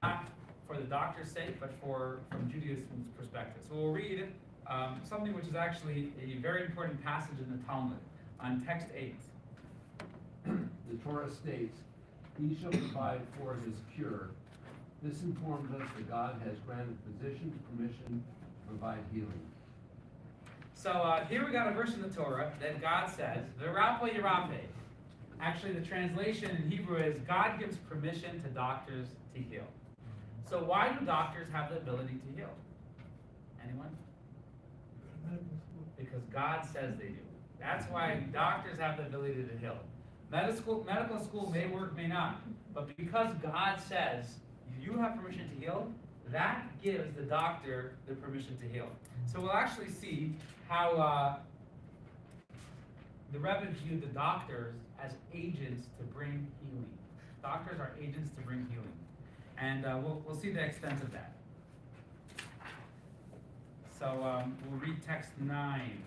Not for the doctor's sake, but from Judaism's perspective. So we'll read something which is actually a very important passage in the Talmud on text 8. The Torah states, "He shall provide for his cure." This informs us that God has granted physicians permission to provide healing. So here we got a verse in the Torah that God says, "V'rapo yirape." Actually, the translation in Hebrew is, God gives permission to doctors to heal. So why do doctors have the ability to heal? Anyone? Because God says they do. That's why doctors have the ability to heal. Medical school may work, may not. But because God says you have permission to heal, that gives the doctor the permission to heal. So we'll actually see how the Rebbe viewed the doctors as agents to bring healing. Doctors are agents to bring healing. And we'll see the extent of that. So we'll read text 9.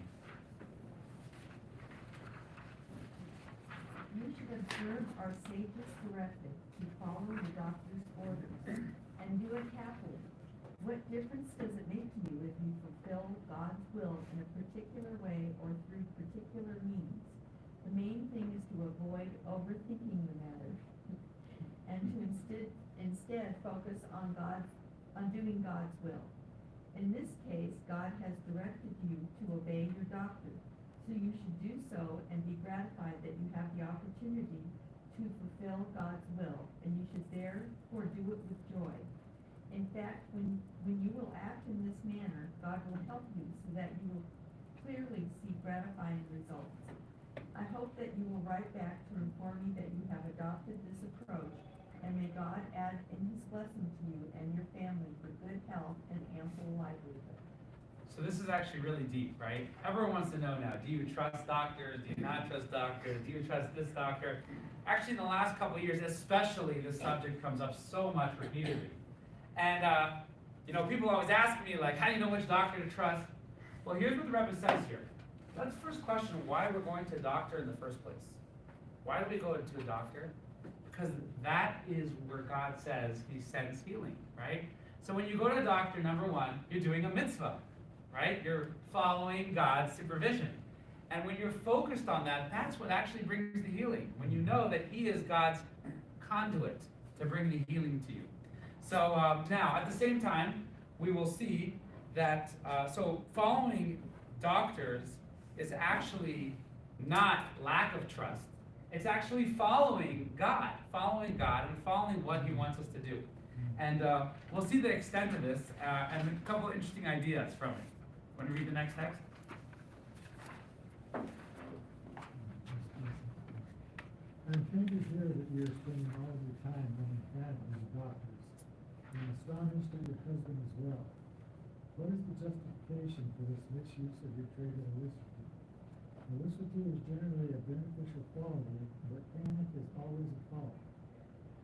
You should observe our sage's directive to follow the doctor's orders and do it happily. What difference does it make to you if you fulfill God's will in a particular way or through particular means? The main thing is to avoid overthinking the matter and to instead focus on doing God's will. In this case, God has directed you to obey your doctor. So you should do so and be gratified that you have the opportunity to fulfill God's will, and you should therefore do it with joy. In fact, when you will act in this manner, God will help you so that you will clearly see gratifying results. I hope that you will write back to inform me that you have adopted this approach, and may God add in his blessing to you and your family for good health and ample livelihood. So this is actually really deep, right? Everyone wants to know now, do you trust doctors? Do you not trust doctors? Do you trust this doctor? Actually, in the last couple of years, especially, this subject comes up so much repeatedly. And, people always ask me, like, how do you know which doctor to trust? Well, here's what the Rebbe says here. Let's first question why we're going to a doctor in the first place. Why do we go to a doctor? Because that is where God says he sends healing, right? So when you go to a doctor, number one, you're doing a mitzvah. Right? You're following God's supervision. And when you're focused on that, that's what actually brings the healing. When you know that he is God's conduit to bring the healing to you. So now, at the same time, we will see that, so following doctors is actually not lack of trust. It's actually following God and following what he wants us to do. And we'll see the extent of this and a couple of interesting ideas from it. Want to read the next text? I'm thankful to hear that you're spending all of your time running families and doctors. I'm astonished at your husband as well. What is the justification for this misuse of your trade in illicity? Illicity is generally a beneficial quality, but panic is always a fault.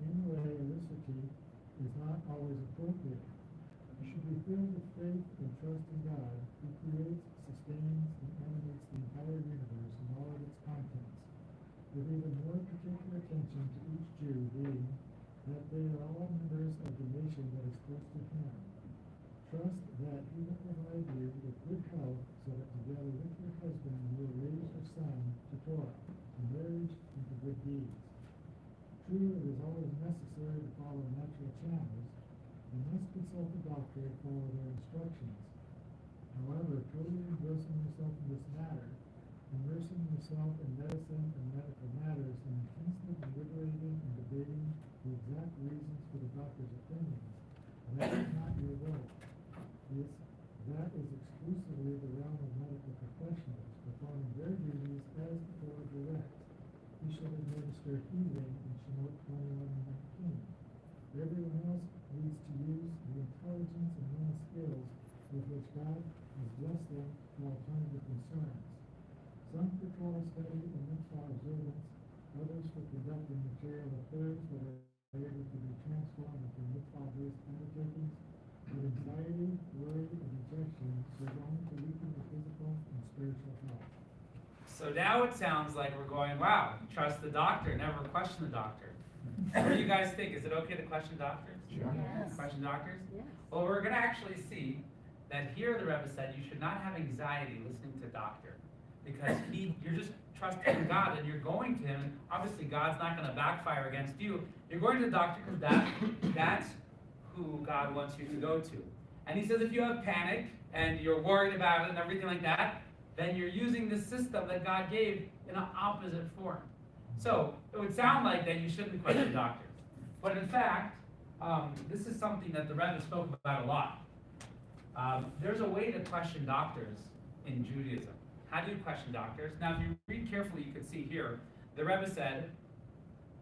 Anyway, illicity is not always appropriate. You should be filled with faith and trust in God, who creates, sustains, and animates the entire universe and all of its contents, with even more particular attention to each Jew being that they are all members of the nation that is close to him. Trust that he will provide you with good health so that together with your husband you will raise your son to Torah, to marriage, and to good deeds. True, it is always necessary to follow natural channels. You must consult a doctor and follow their instructions. However, totally engrossing yourself in this matter, immersing yourself in medicine and medical matters, and intensely deliberating and debating the exact reasons for the doctor's opinions, that is not your role. That is exclusively the realm of medical professionals, performing their duties as the Torah directs. You shall administer healing in Shemot 21:19. Everyone else needs to use the intelligence and mental skills with which God has blessed them for alternative concerns. Some for Torah study and mitzvah observance, others for conducting material affairs that are able to be transformed into mitzvah-based undertakings, but anxiety, worry, and rejection serve only to weaken the physical and spiritual health. So now it sounds like we're going, wow, trust the doctor, never question the doctor. What do you guys think? Is it okay to question doctors? Sure. Yes. Question doctors? Yes. Well, we're going to actually see that here the Rebbe said you should not have anxiety listening to doctor, because you're just trusting God and you're going to him. And obviously, God's not going to backfire against you. You're going to the doctor because that's who God wants you to go to. And he says if you have panic and you're worried about it and everything like that, then you're using the system that God gave in an opposite form. So it would sound like that you shouldn't question doctors. But in fact, this is something that the Rebbe spoke about a lot. There's a way to question doctors in Judaism. How do you question doctors? Now, if you read carefully, you can see here, the Rebbe said,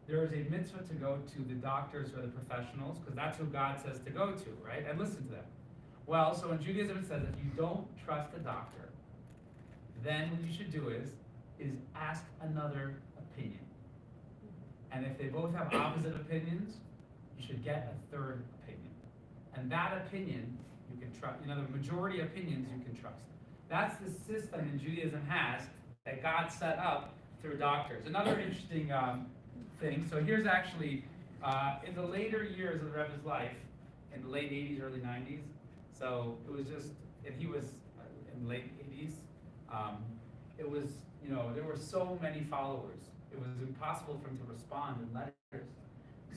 there is a mitzvah to go to the doctors or the professionals, because that's who God says to go to, right? And listen to them. Well, so in Judaism it says if you don't trust a doctor, then what you should do is ask another opinion. And if they both have opposite opinions, you should get a third opinion. And that opinion you can trust. You know, the majority opinions you can trust. That's the system that Judaism has that God set up through doctors. Another interesting thing, so here's actually, in the later years of the Rebbe's life, in the late 80s, early 90s, so it was just, and he was in the late 80s, it was, you know, there were so many followers. It was impossible for him to respond in letters.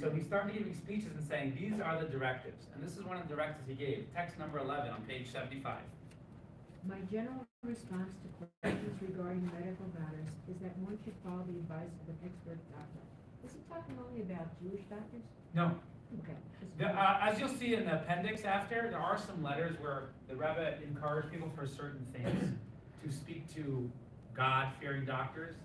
So he started giving speeches and saying, these are the directives. And this is one of the directives he gave, text number 11 on page 75. My general response to questions regarding medical matters is that one should follow the advice of an expert doctor. Is he talking only about Jewish doctors? No. Okay. As you'll see in the appendix after, there are some letters where the Rebbe encouraged people for certain things to speak to God-fearing doctors.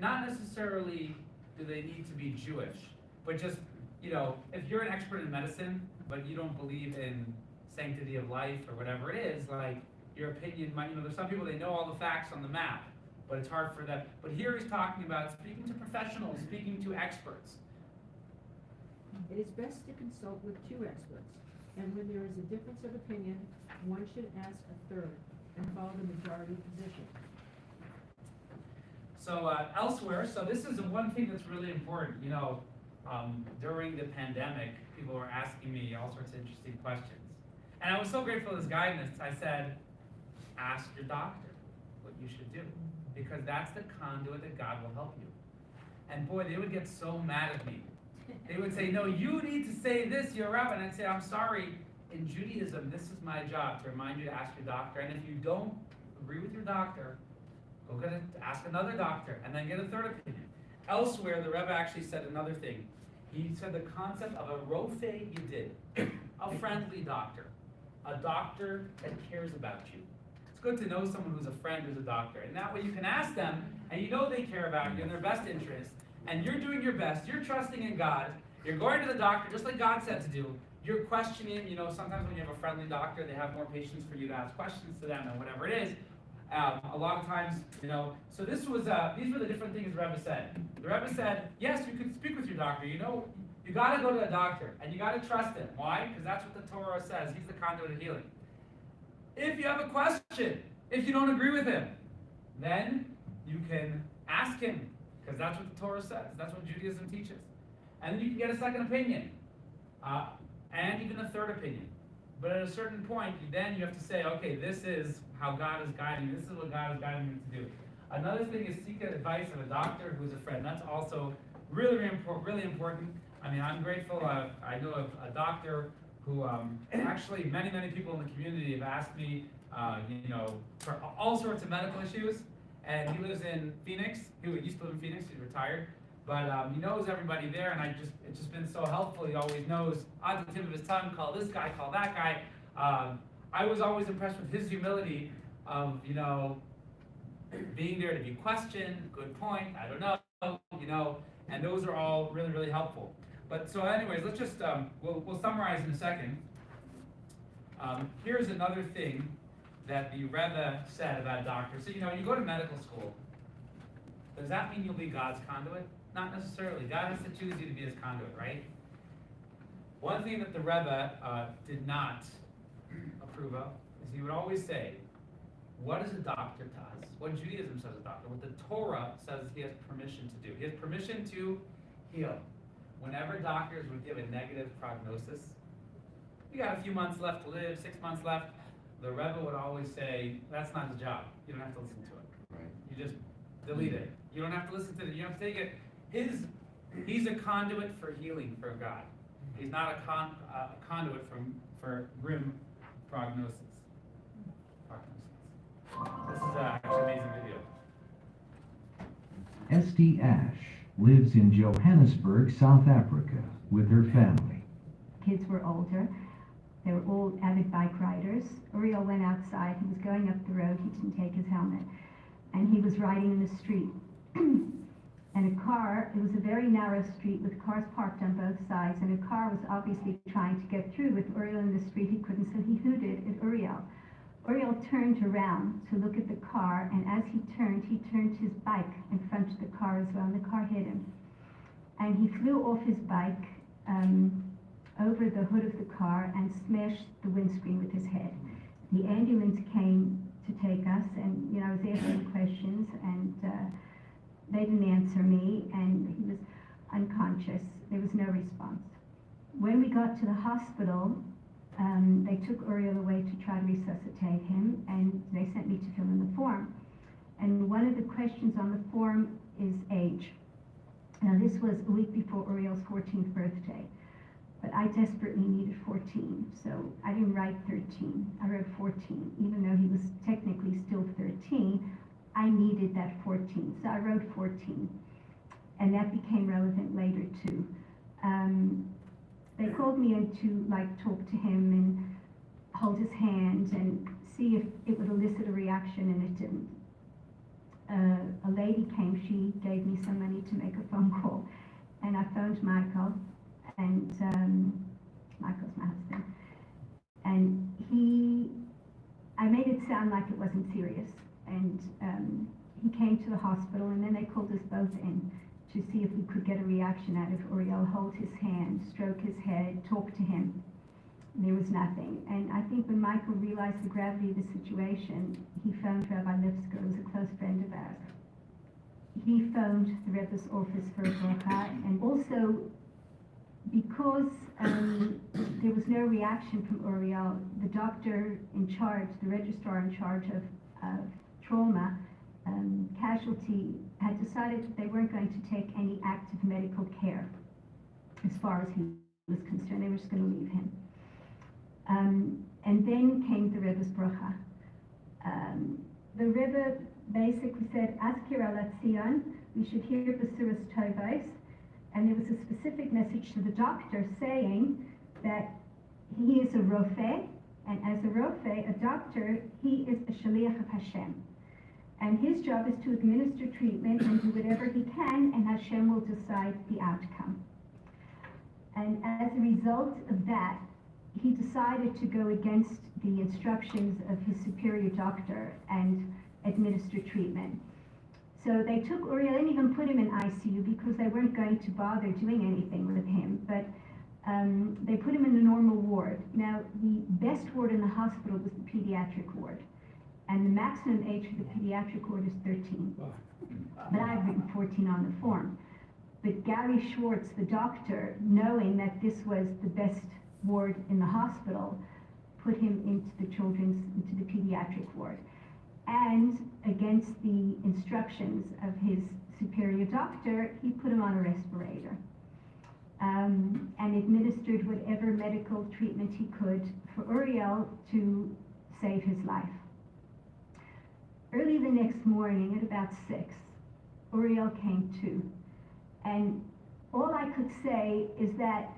Not necessarily do they need to be Jewish, but just, you know, if you're an expert in medicine, but you don't believe in sanctity of life or whatever it is, like, your opinion might, you know, there's some people, they know all the facts on the map, but it's hard for them. But here he's talking about speaking to professionals, speaking to experts. It is best to consult with two experts, and when there is a difference of opinion, one should ask a third and follow the majority position. So elsewhere, so this is the one thing that's really important. You know, during the pandemic, people were asking me all sorts of interesting questions. And I was so grateful for his guidance. I said, ask your doctor what you should do, because that's the conduit that God will help you. And boy, they would get so mad at me. They would say, no, you need to say this, you're a rabbi. And I'd say, I'm sorry, in Judaism, this is my job, to remind you to ask your doctor. And if you don't agree with your doctor, go get ask another doctor, and then get a third opinion. Elsewhere, the Rebbe actually said another thing. He said the concept of a rofei yedid, a friendly doctor, a doctor that cares about you. It's good to know someone who's a friend who's a doctor, and that way you can ask them, and you know they care about you and their best interest, and you're doing your best, you're trusting in God, you're going to the doctor just like God said to do, you're questioning, you know, sometimes when you have a friendly doctor, they have more patience for you to ask questions to them and whatever it is. A lot of times, you know, so this was, these were the different things the Rebbe said. The Rebbe said, yes, you could speak with your doctor, you know, you gotta go to a doctor, and you gotta trust him. Why? Because that's what the Torah says, he's the conduit of healing. If you have a question, if you don't agree with him, then you can ask him, because that's what the Torah says, that's what Judaism teaches. And then you can get a second opinion, and even a third opinion. But at a certain point, then you have to say, okay, this is how God is guiding me. This is what God is guiding me to do. Another thing is seek advice of a doctor who's a friend. That's also really important. I mean, I'm grateful. I know of a doctor who actually many people in the community have asked me, you know, for all sorts of medical issues. And he lives in Phoenix. He used to live in Phoenix. He's retired. But he knows everybody there, and it's just been so helpful. He always knows on the tip of his tongue, call this guy, call that guy. I was always impressed with his humility of, you know, being there to be questioned, good point, I don't know, you know, and those are all really helpful. But so anyways, let's just, we'll summarize in a second. Here's another thing that the Rebbe said about doctors. So, you know, you go to medical school, does that mean you'll be God's conduit? Not necessarily. God has to choose you to be his conduit, right? One thing that the Rebbe did not approve of is he would always say, what is a doctor to us? What Judaism says a doctor, what the Torah says he has permission to do. He has permission to heal. Whenever doctors would give a negative prognosis, you got a few months left to live, 6 months left, the Rebbe would always say, that's not his job. You don't have to listen to it. Right. You just delete it. You don't have to listen to it. You don't have to take it. He's a conduit for healing for God. He's not a conduit for grim prognosis. This is actually an amazing video. Esty Ash lives in Johannesburg, South Africa, with her family. Kids were older. They were all avid bike riders. Uriel went outside. He was going up the road. He didn't take his helmet. And he was riding in the street. And a car, it was a very narrow street with cars parked on both sides, and a car was obviously trying to get through. With Uriel in the street, he couldn't, so he hooted at Uriel. Uriel turned around to look at the car, and as he turned his bike in front of the car as well, and the car hit him. and he flew off his bike over the hood of the car and smashed the windscreen with his head. The ambulance came to take us, and I was asking questions, and they didn't answer me, and he was unconscious. There was no response. When we got to the hospital, they took Uriel away to try to resuscitate him, and they sent me to fill in the form. And one of the questions on the form is age. Now, this was a week before Uriel's 14th birthday, but I desperately needed 14, so I didn't write 13. I wrote 14, even though he was technically still 13. I needed that 14, so I wrote 14, and that became relevant later too. They called me in to talk to him and hold his hand and see if it would elicit a reaction, and it didn't. A lady came, she gave me some money to make a phone call, and I phoned Michael, and Michael's my husband, and I made it sound like it wasn't serious, and he came to the hospital, and then they called us both in to see if we could get a reaction out of Uriel, hold his hand, stroke his head, talk to him. There was nothing. And I think when Michael realized the gravity of the situation, he phoned Rabbi Lipsker, who was a close friend of ours. He phoned the Rebbe's office for a bracha, and also because there was no reaction from Uriel, the doctor in charge, the registrar in charge of trauma, casualty, had decided that they weren't going to take any active medical care as far as he was concerned. They were just going to leave him. And then came the Rebbe's bracha. The Rebbe basically said, Askir alat Zion, we should hear Basuras Tovos, and there was a specific message to the doctor saying that he is a Rofeh, and as a Rofeh, a doctor, he is a Shaliach of Hashem. And his job is to administer treatment and do whatever he can, and Hashem will decide the outcome. And as a result of that, he decided to go against the instructions of his superior doctor and administer treatment. So they took Uriel, and even put him in ICU because they weren't going to bother doing anything with him, but they put him in the normal ward. Now, the best ward in the hospital was the pediatric ward, and the maximum age for the pediatric ward is 13. But I've written 14 on the form. But Gary Schwartz, the doctor, knowing that this was the best ward in the hospital, put him into the pediatric ward. And against the instructions of his superior doctor, he put him on a respirator and administered whatever medical treatment he could for Uriel to save his life. Early the next morning, at about 6, Uriel came to. And all I could say is that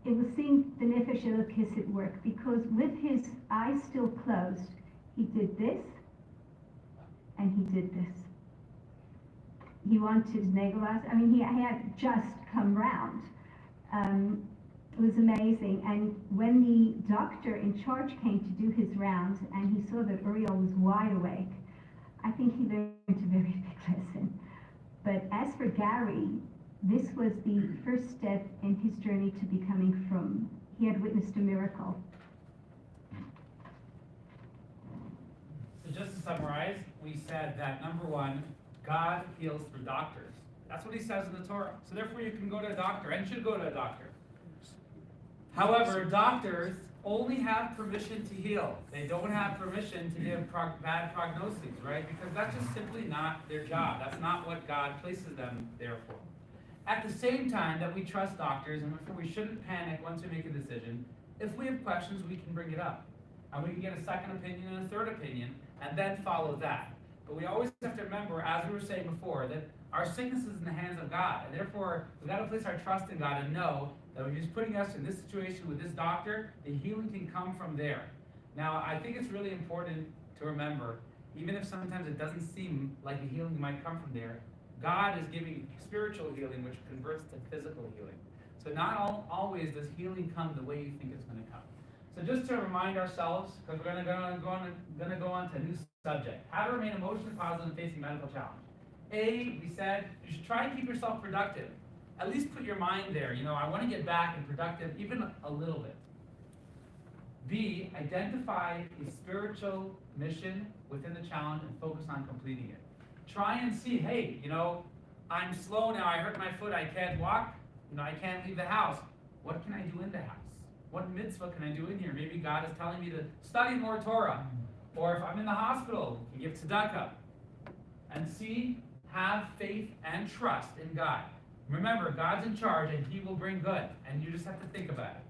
it was seeing the Nefesh Elokis at work, because with his eyes still closed, he did this, and he did this. He wanted Negelas. I mean, he had just come round. It was amazing. And when the doctor in charge came to do his rounds, and he saw that Uriel was wide awake, I think he learned a very big lesson. But as for Gary, this was the first step in his journey to becoming frum. He had witnessed a miracle. So just to summarize, we said that number one, God heals through doctors. That's what he says in the Torah. So therefore you can go to a doctor and should go to a doctor. However, doctors only have permission to heal. They don't have permission to give bad prognoses, right? Because that's just simply not their job. That's not what God places them there for. At the same time that we trust doctors, and therefore we shouldn't panic once we make a decision. If we have questions, we can bring it up. And we can get a second opinion and a third opinion, and then follow that. But we always have to remember, as we were saying before, that our sickness is in the hands of God. And therefore, we've got to place our trust in God and know that when He's putting us in this situation with this doctor, the healing can come from there. Now, I think it's really important to remember, even if sometimes it doesn't seem like the healing might come from there, God is giving spiritual healing, which converts to physical healing. So not always does healing come the way you think it's going to come. So just to remind ourselves, because we're going to go on to a new subject, how to remain emotionally positive in facing medical challenge. A, we said you should try and keep yourself productive. at least put your mind there. I want to get back and productive, even a little bit. B, identify a spiritual mission within the challenge and focus on completing it. Try and see, hey, I'm slow now, I hurt my foot, I can't walk, I can't leave the house. What can I do in the house? What mitzvah can I do in here? Maybe God is telling me to study more Torah. Or if I'm in the hospital, I can give tzedakah. And C, have faith and trust in God. Remember, God's in charge and He will bring good. And you just have to think about it.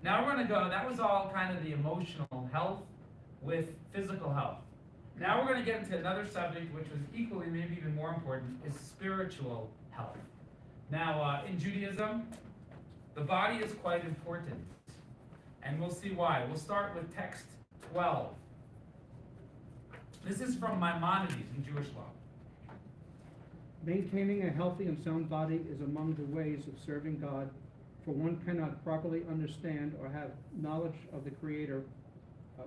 Now we're going to go, that was all kind of the emotional health with physical health. Now we're going to get into another subject which was equally, maybe even more important, is spiritual health. Now, in Judaism, the body is quite important. And we'll see why. We'll start with text 12. This is from Maimonides in Jewish law. Maintaining a healthy and sound body is among the ways of serving God, for one cannot properly understand or have knowledge of the Creator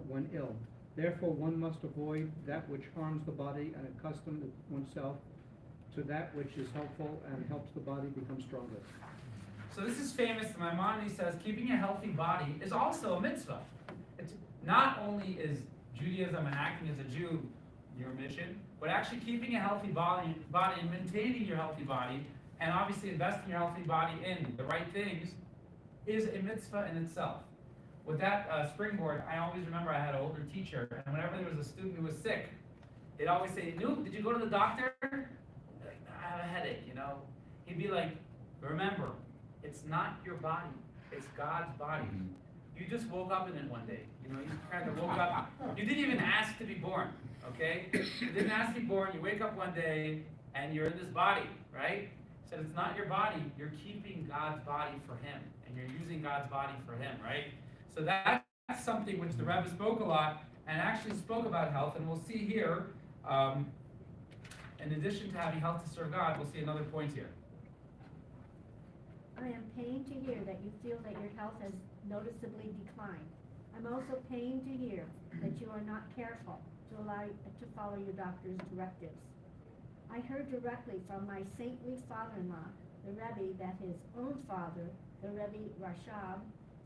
when ill. Therefore, one must avoid that which harms the body and accustom oneself to that which is helpful and helps the body become stronger. So this is famous. Maimonides says keeping a healthy body is also a mitzvah. It's not only is Judaism and acting as a Jew your mission, but actually keeping a healthy body and maintaining your healthy body, and obviously investing your healthy body in the right things, is a mitzvah in itself. With that springboard, I always remember I had an older teacher, and whenever there was a student who was sick, they'd always say, "Noop, did you go to the doctor?" Like, I have a headache, He'd be like, "Remember, it's not your body, it's God's body. You just woke up in it one day. You kind of woke up. You didn't even ask to be born, okay? You didn't ask to be born. You wake up one day and you're in this body, right? He said it's not your body. You're keeping God's body for Him, and you're using God's body for Him, right? So that's something which the Rebbe spoke a lot and actually spoke about health. And we'll see here, in addition to having health to serve God, we'll see another point here. I am pained to hear that you feel that your health has noticeably declined. I'm also pained to hear that you are not careful to follow your doctor's directives. I heard directly from my saintly father-in-law, the Rebbe, that his own father, the Rebbe Rashab,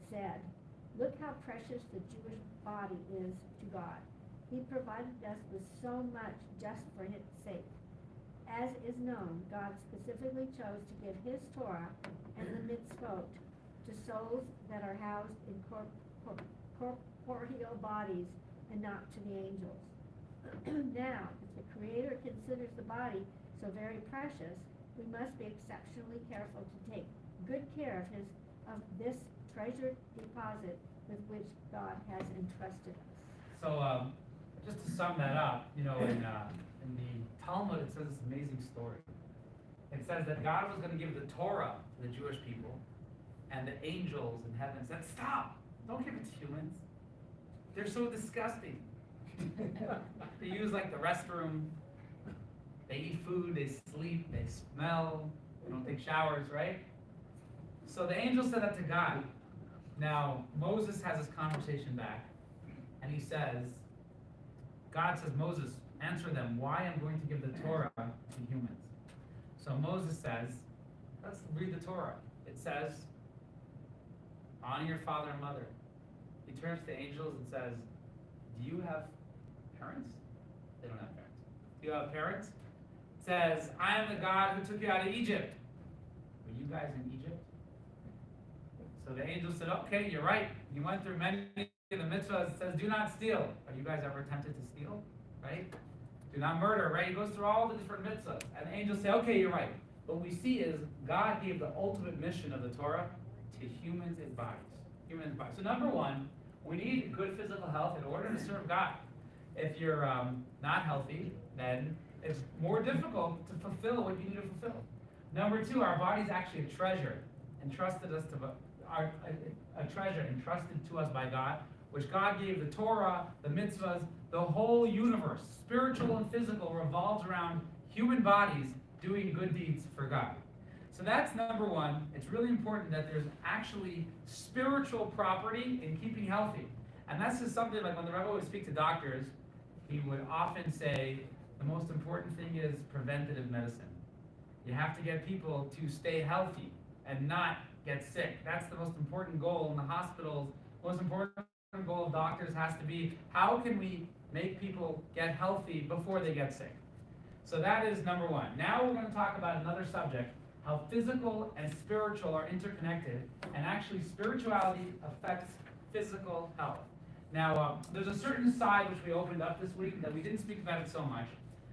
said, "Look how precious the Jewish body is to God. He provided us with so much just for His sake. As is known, God specifically chose to give His Torah and the mitzvot to souls that are housed in corporeal bodies and not to the angels. Now, if the Creator considers the body so very precious, we must be exceptionally careful to take good care of this treasured deposit with which God has entrusted us." So, just to sum that up, in the Talmud, it says this amazing story. It says that God was going to give the Torah to the Jewish people, and the angels in heaven said, "Stop! Don't give it to humans. They're so disgusting." They use the restroom, they eat food, they sleep, they smell, they don't take showers, right? So the angel said that to God. Now, Moses has this conversation back, and he says, God says, "Moses, answer them why I'm going to give the Torah to humans." So Moses says, let's read the Torah. It says, "Honor your father and mother." He turns to the angels and says, "Do you have parents?" They don't have parents. "Do you have parents?" It says, "I am the God who took you out of Egypt." Were you guys in Egypt? So the angel said, "Okay, you're right. You went through many of the mitzvahs. It says, do not steal. Are you guys ever tempted to steal? Right? Do not murder, right?" He goes through all the different mitzvahs. And the angels say, "Okay, you're right." What we see is God gave the ultimate mission of the Torah to humans in bodies. Humans in bodies. So number one, we need good physical health in order to serve God. If you're not healthy, then it's more difficult to fulfill what you need to fulfill. Number two, our body's actually a treasure entrusted to us by God, which God gave the Torah, the mitzvahs, the whole universe, spiritual and physical, revolves around human bodies doing good deeds for God. So that's number one. It's really important that there's actually spiritual property in keeping healthy. And that's just something like when the Rebbe would speak to doctors, he would often say the most important thing is preventative medicine. You have to get people to stay healthy and not get sick. That's the most important goal in the hospitals. Most important goal of doctors has to be, how can we make people get healthy before they get sick? So that is number one. Now we're going to talk about another subject, how physical and spiritual are interconnected, and actually spirituality affects physical health. Now, there's a certain side which we opened up this week that we didn't speak about it so much,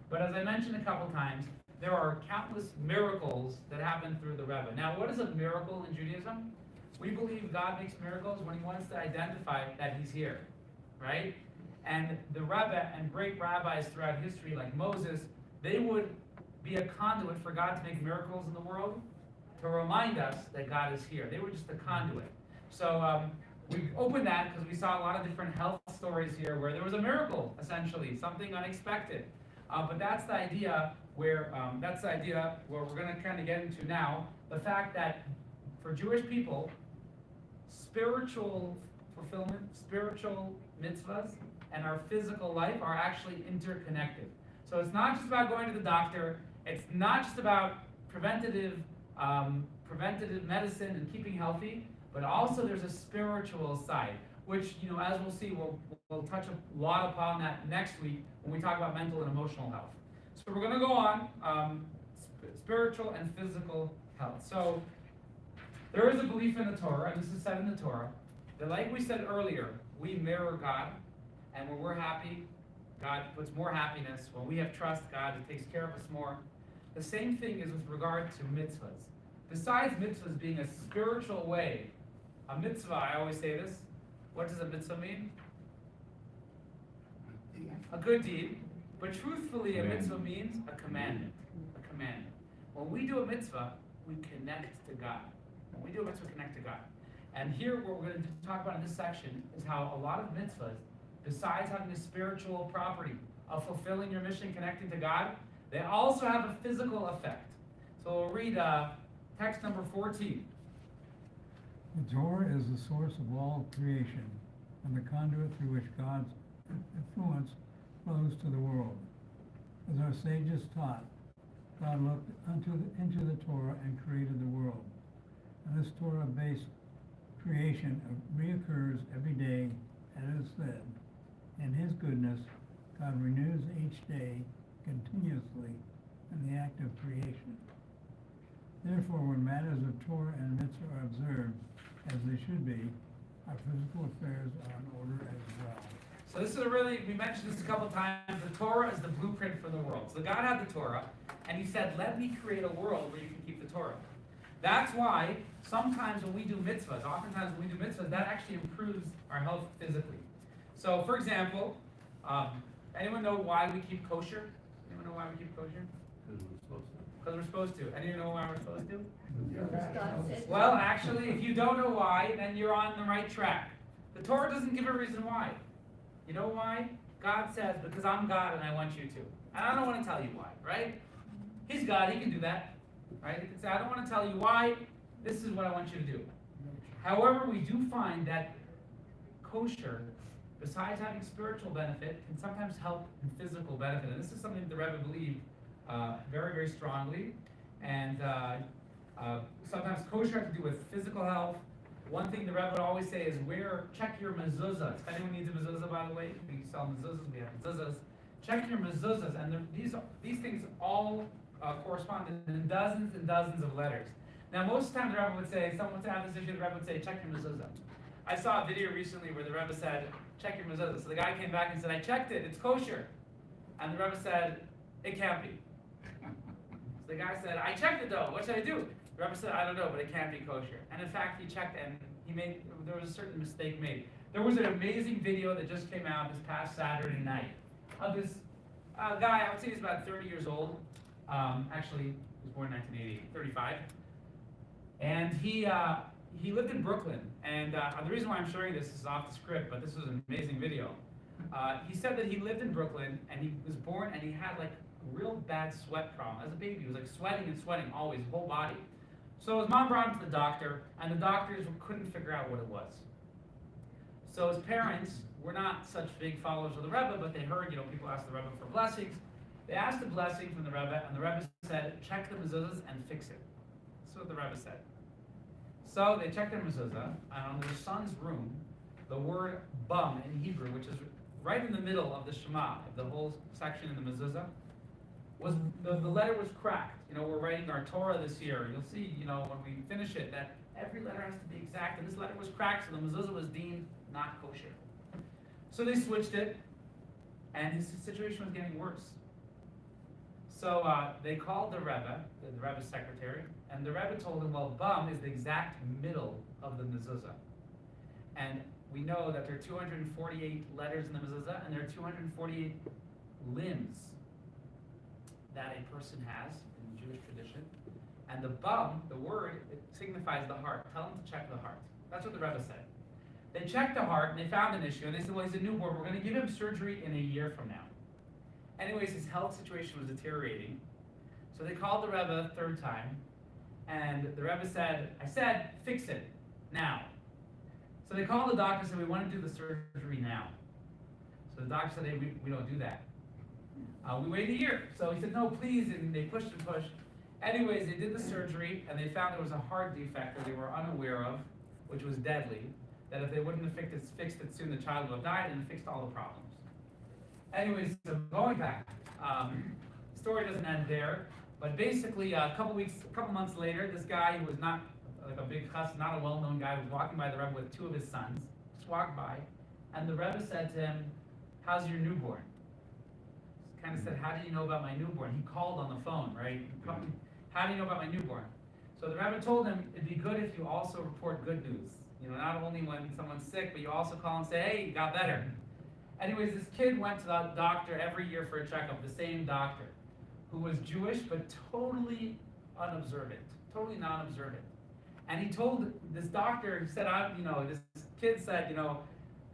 but as I mentioned a couple times, there are countless miracles that happen through the Rebbe. Now, what is a miracle in Judaism? We believe God makes miracles when he wants to identify that he's here, right? And the Rebbe and great rabbis throughout history, like Moses, they would be a conduit for God to make miracles in the world to remind us that God is here. They were just a conduit. So we opened that because we saw a lot of different health stories here where there was a miracle, essentially, something unexpected. But that's the idea where we're going to kind of get into now, the fact that for Jewish people, spiritual fulfillment, spiritual mitzvahs, and our physical life are actually interconnected. So it's not just about going to the doctor, it's not just about preventative medicine and keeping healthy, but also there's a spiritual side, which, as we'll see, we'll touch a lot upon that next week when we talk about mental and emotional health. So we're going to go on spiritual and physical health. So there is a belief in the Torah, and this is said in the Torah, that like we said earlier, we mirror God, and when we're happy, God puts more happiness. When we have trust, God takes care of us more. The same thing is with regard to mitzvahs. Besides mitzvahs being a spiritual way, a mitzvah, I always say this, what does a mitzvah mean? A good deed. But truthfully, a mitzvah means a commandment. A commandment. When we do a mitzvah, we connect to God. When we do a mitzvah, we connect to God. And here, what we're going to talk about in this section is how a lot of mitzvahs, besides having a spiritual property of fulfilling your mission, connecting to God, they also have a physical effect. So we'll read text number 14. The Torah is the source of all creation and the conduit through which God's influence flows to the world. As our sages taught, God looked into the Torah and created the world. And this Torah-based creation reoccurs every day, and is said, in his goodness, God renews each day continuously in the act of creation. Therefore, when matters of Torah and mitzvah are observed as they should be, our physical affairs are in order as well. So this is we mentioned this a couple times, the Torah is the blueprint for the world. So God had the Torah, and he said, let me create a world where you can keep the Torah. That's why sometimes when we do mitzvahs, oftentimes when we do mitzvahs, that actually improves our health physically. So, for example, anyone know why we keep kosher? Anyone know why we keep kosher? Because we're supposed to. Anyone know why we're supposed to? Well, actually, if you don't know why, then you're on the right track. The Torah doesn't give a reason why. You know why? God says, because I'm God and I want you to. And I don't want to tell you why, right? He's God, he can do that. Right? He can say, I don't want to tell you why, this is what I want you to do. However, we do find that kosher, besides having spiritual benefit, can sometimes help in physical benefit. And this is something that the Rebbe believed very, very strongly. And sometimes kosher has to do with physical health. One thing the Rebbe would always say is check your mezuzahs. If anyone needs a mezuzah, by the way, we sell mezuzahs, we have mezuzahs. Check your mezuzahs, and these things all correspond in dozens and dozens of letters. Now, most of the time the Rebbe would say, someone would have this issue, the Rebbe would say, check your mezuzah. I saw a video recently where the Rebbe said, check your mezuzah. So the guy came back and said, I checked it, it's kosher. And the Rebbe said, it can't be. So the guy said, I checked it though, what should I do? The Rebbe said, I don't know, but it can't be kosher. And in fact, he checked and there was a certain mistake made. There was an amazing video that just came out this past Saturday night of this guy, I would say he's about 30 years old. Actually, he was born in 1980, 35. And he lived in Brooklyn. And the reason why I'm showing this is off the script, but this was an amazing video. He said that he lived in Brooklyn and he was born and he had like a real bad sweat problem. As a baby, he was like sweating and sweating always, his whole body. So his mom brought him to the doctor, and the doctors couldn't figure out what it was. So his parents were not such big followers of the Rebbe, but they heard, people ask the Rebbe for blessings. They asked a blessing from the Rebbe, and the Rebbe said, check the mezuzahs and fix it. That's what the Rebbe said. So they checked their mezuzah, and on their son's room, the word bum in Hebrew, which is right in the middle of the Shema, of the whole section in the mezuzah, was the letter was cracked. You know, we're writing our Torah this year. You'll see, you know, when we finish it, that every letter has to be exact, and this letter was cracked, so the mezuzah was deemed not kosher. So they switched it, and his situation was getting worse. So they called the Rebbe's secretary, and the Rebbe told him, well, bum is the exact middle of the mezuzah. And we know that there are 248 letters in the mezuzah, and there are 248 limbs that a person has in the Jewish tradition. And the bum, the word, it signifies the heart. Tell him to check the heart. That's what the Rebbe said. They checked the heart, and they found an issue, and they said, well, he's a newborn. We're going to give him surgery in a year from now. Anyways, his health situation was deteriorating. So they called the Rebbe a third time, and the Rebbe said, I said, fix it now. So they called the doctor and said, we want to do the surgery now. So the doctor said, hey, we don't do that. We wait a year. So he said, no, please, and they pushed and pushed. Anyways, they did the surgery, and they found there was a heart defect that they were unaware of, which was deadly, that if they wouldn't have fixed it soon, the child would have died, and it fixed all the problems. Anyways, so going back, the story doesn't end there, but basically a couple months later, this guy who was not like a big chassid, not a well-known guy, was walking by the Rebbe with two of his sons, just walked by, and the Rebbe said to him, how's your newborn? Kind of said, how do you know about my newborn? He called on the phone, right? How do you know about my newborn? So the Rebbe told him, it'd be good if you also report good news. You know, not only when someone's sick, but you also call and say, hey, you got better. Anyways, this kid went to the doctor every year for a checkup, the same doctor, who was Jewish, but totally unobservant, totally non-observant. And he told this doctor, he said, this kid said,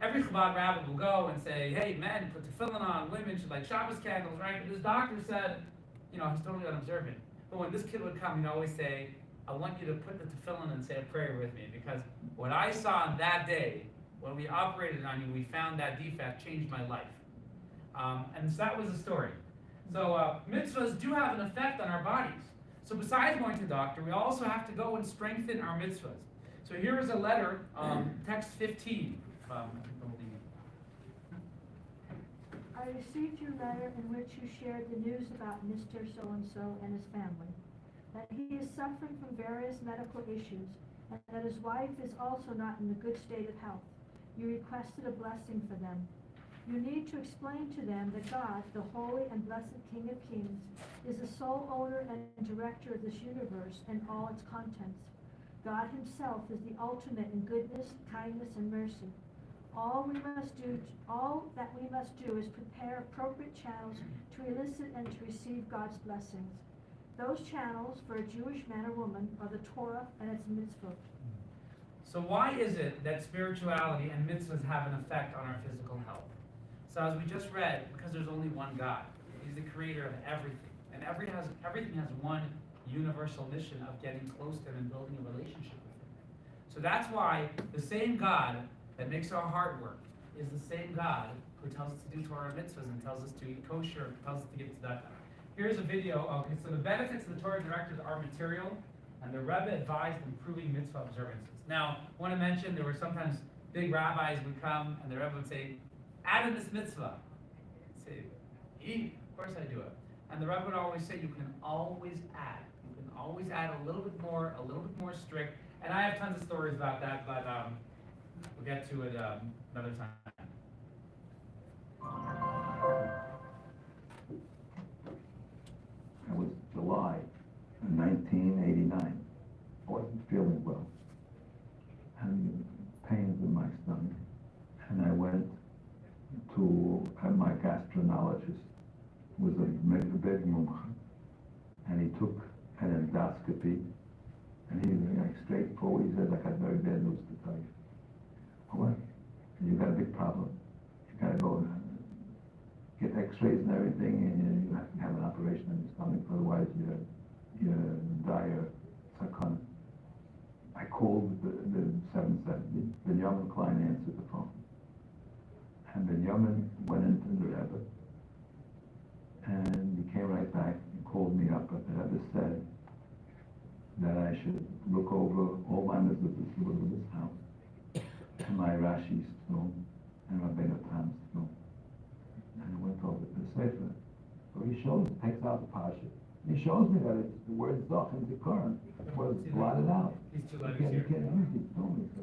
every Chabad rabbi will go and say, hey, men, put tefillin on, women should light Shabbos candles, right? But this doctor said, he's totally unobservant. But when this kid would come, he'd always say, I want you to put the tefillin and say a prayer with me, because what I saw on that day, when we operated on you, we found that defect changed my life. And so that was the story. So mitzvahs do have an effect on our bodies. So besides going to the doctor, we also have to go and strengthen our mitzvahs. So here is a letter, text 15. I received your letter in which you shared the news about Mr. So-and-so and his family, that he is suffering from various medical issues, and that his wife is also not in a good state of health. You requested a blessing for them. You need to explain to them that God, the holy and blessed King of Kings, is the sole owner and director of this universe and all its contents. God himself is the ultimate in goodness, kindness, and mercy. All that we must do is prepare appropriate channels to elicit and to receive God's blessings. Those channels for a Jewish man or woman are the Torah and its mitzvot. So why is it that spirituality and mitzvahs have an effect on our physical health? So as we just read, because there's only one God. He's the creator of everything. And everything has one universal mission of getting close to him and building a relationship with him. So that's why the same God that makes our heart work is the same God who tells us to do Torah mitzvahs and tells us to eat kosher, tells us to get to that. Here's a video. Okay, so the benefits of the Torah directives are material, and the Rebbe advised improving mitzvah observances. Now, I want to mention there were sometimes big rabbis would come, and the Rebbe would say, add in this mitzvah. I'd say, eat? Of course I do it. And the Rebbe would always say, you can always add. You can always add a little bit more strict. And I have tons of stories about that, but we'll get to it another time. It was July 1989. I wasn't feeling well, and pains in my stomach. And I went to my gastroenterologist, who was a big mumcha, and he took an endoscopy, and he was like straightforward. He said, I got very bad news to tell you. What? You got a big problem. You got to go and get x-rays and everything, and you have to have an operation on your stomach, otherwise you're dire sakana. I called the 770. Benjamin Klein answered the phone. And Benjamin went into the Rebbe, and he the Rebbe said that I should look over all my mitzvahs in this house, and my Rashi's too, and my Benatam's too. And I went over to the Sefer. So he takes out the Pasha. He shows me that it's the word Zoch in the Quran was blotted out. These two You letters can't here. use it. Told me so.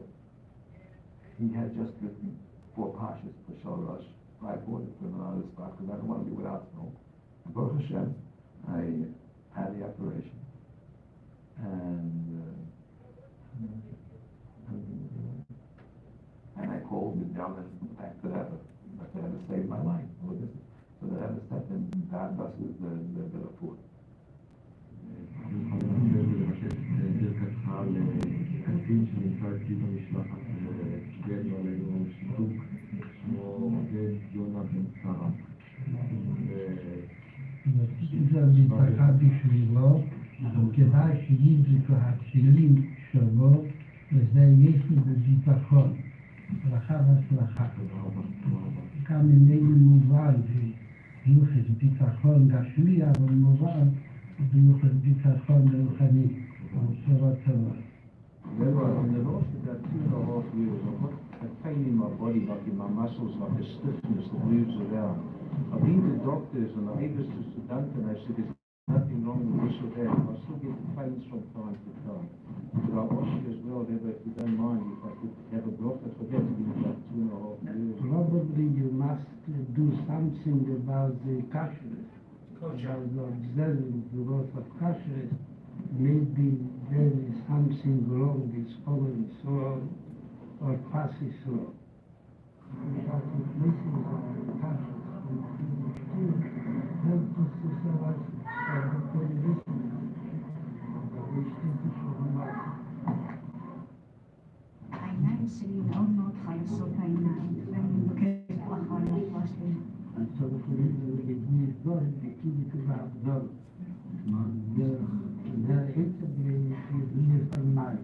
He had just written 4 Pashas for Shal Rosh. I bought it from another spot because I don't want to be without snow. And Baruch Hashem, I had the operation. And I called the gentleman back to that, but they had to save my life. So they had to set them, God blesses the report. זה משפחה בשבילו, וכדאי שידריקו התפילין שלו, וזה יש לי בביטחון, ברכה והצלחה. גם איננו מובן ביוחס ביטחון גשמי, אבל מובן ביוחס ביטחון רוחני, בצורה טובה. In the last about 2.5 years, I've got a pain in my body, like in my muscles, like a stiffness that moves around. I've been to doctors and I've even to students and they said there's nothing wrong with this or that. I still get pains from time to time. But I ask you as well, Rebbe, if you don't mind, if I could have a block that forget to be about 2.5 years. Probably you must do something about the kashrus. Kosher. About the observing the laws of kashrus. Maybe there is something wrong with following slow or passing slow. We have to listen to the kashrus. Help us to survive the listen. We think we should not. העיניים שלי מאוד מאוד חלשות העיניים, ואני מבקשת ברכה על הרפואה שלי. And so the police is going to keep it about those. The interview is here for mine.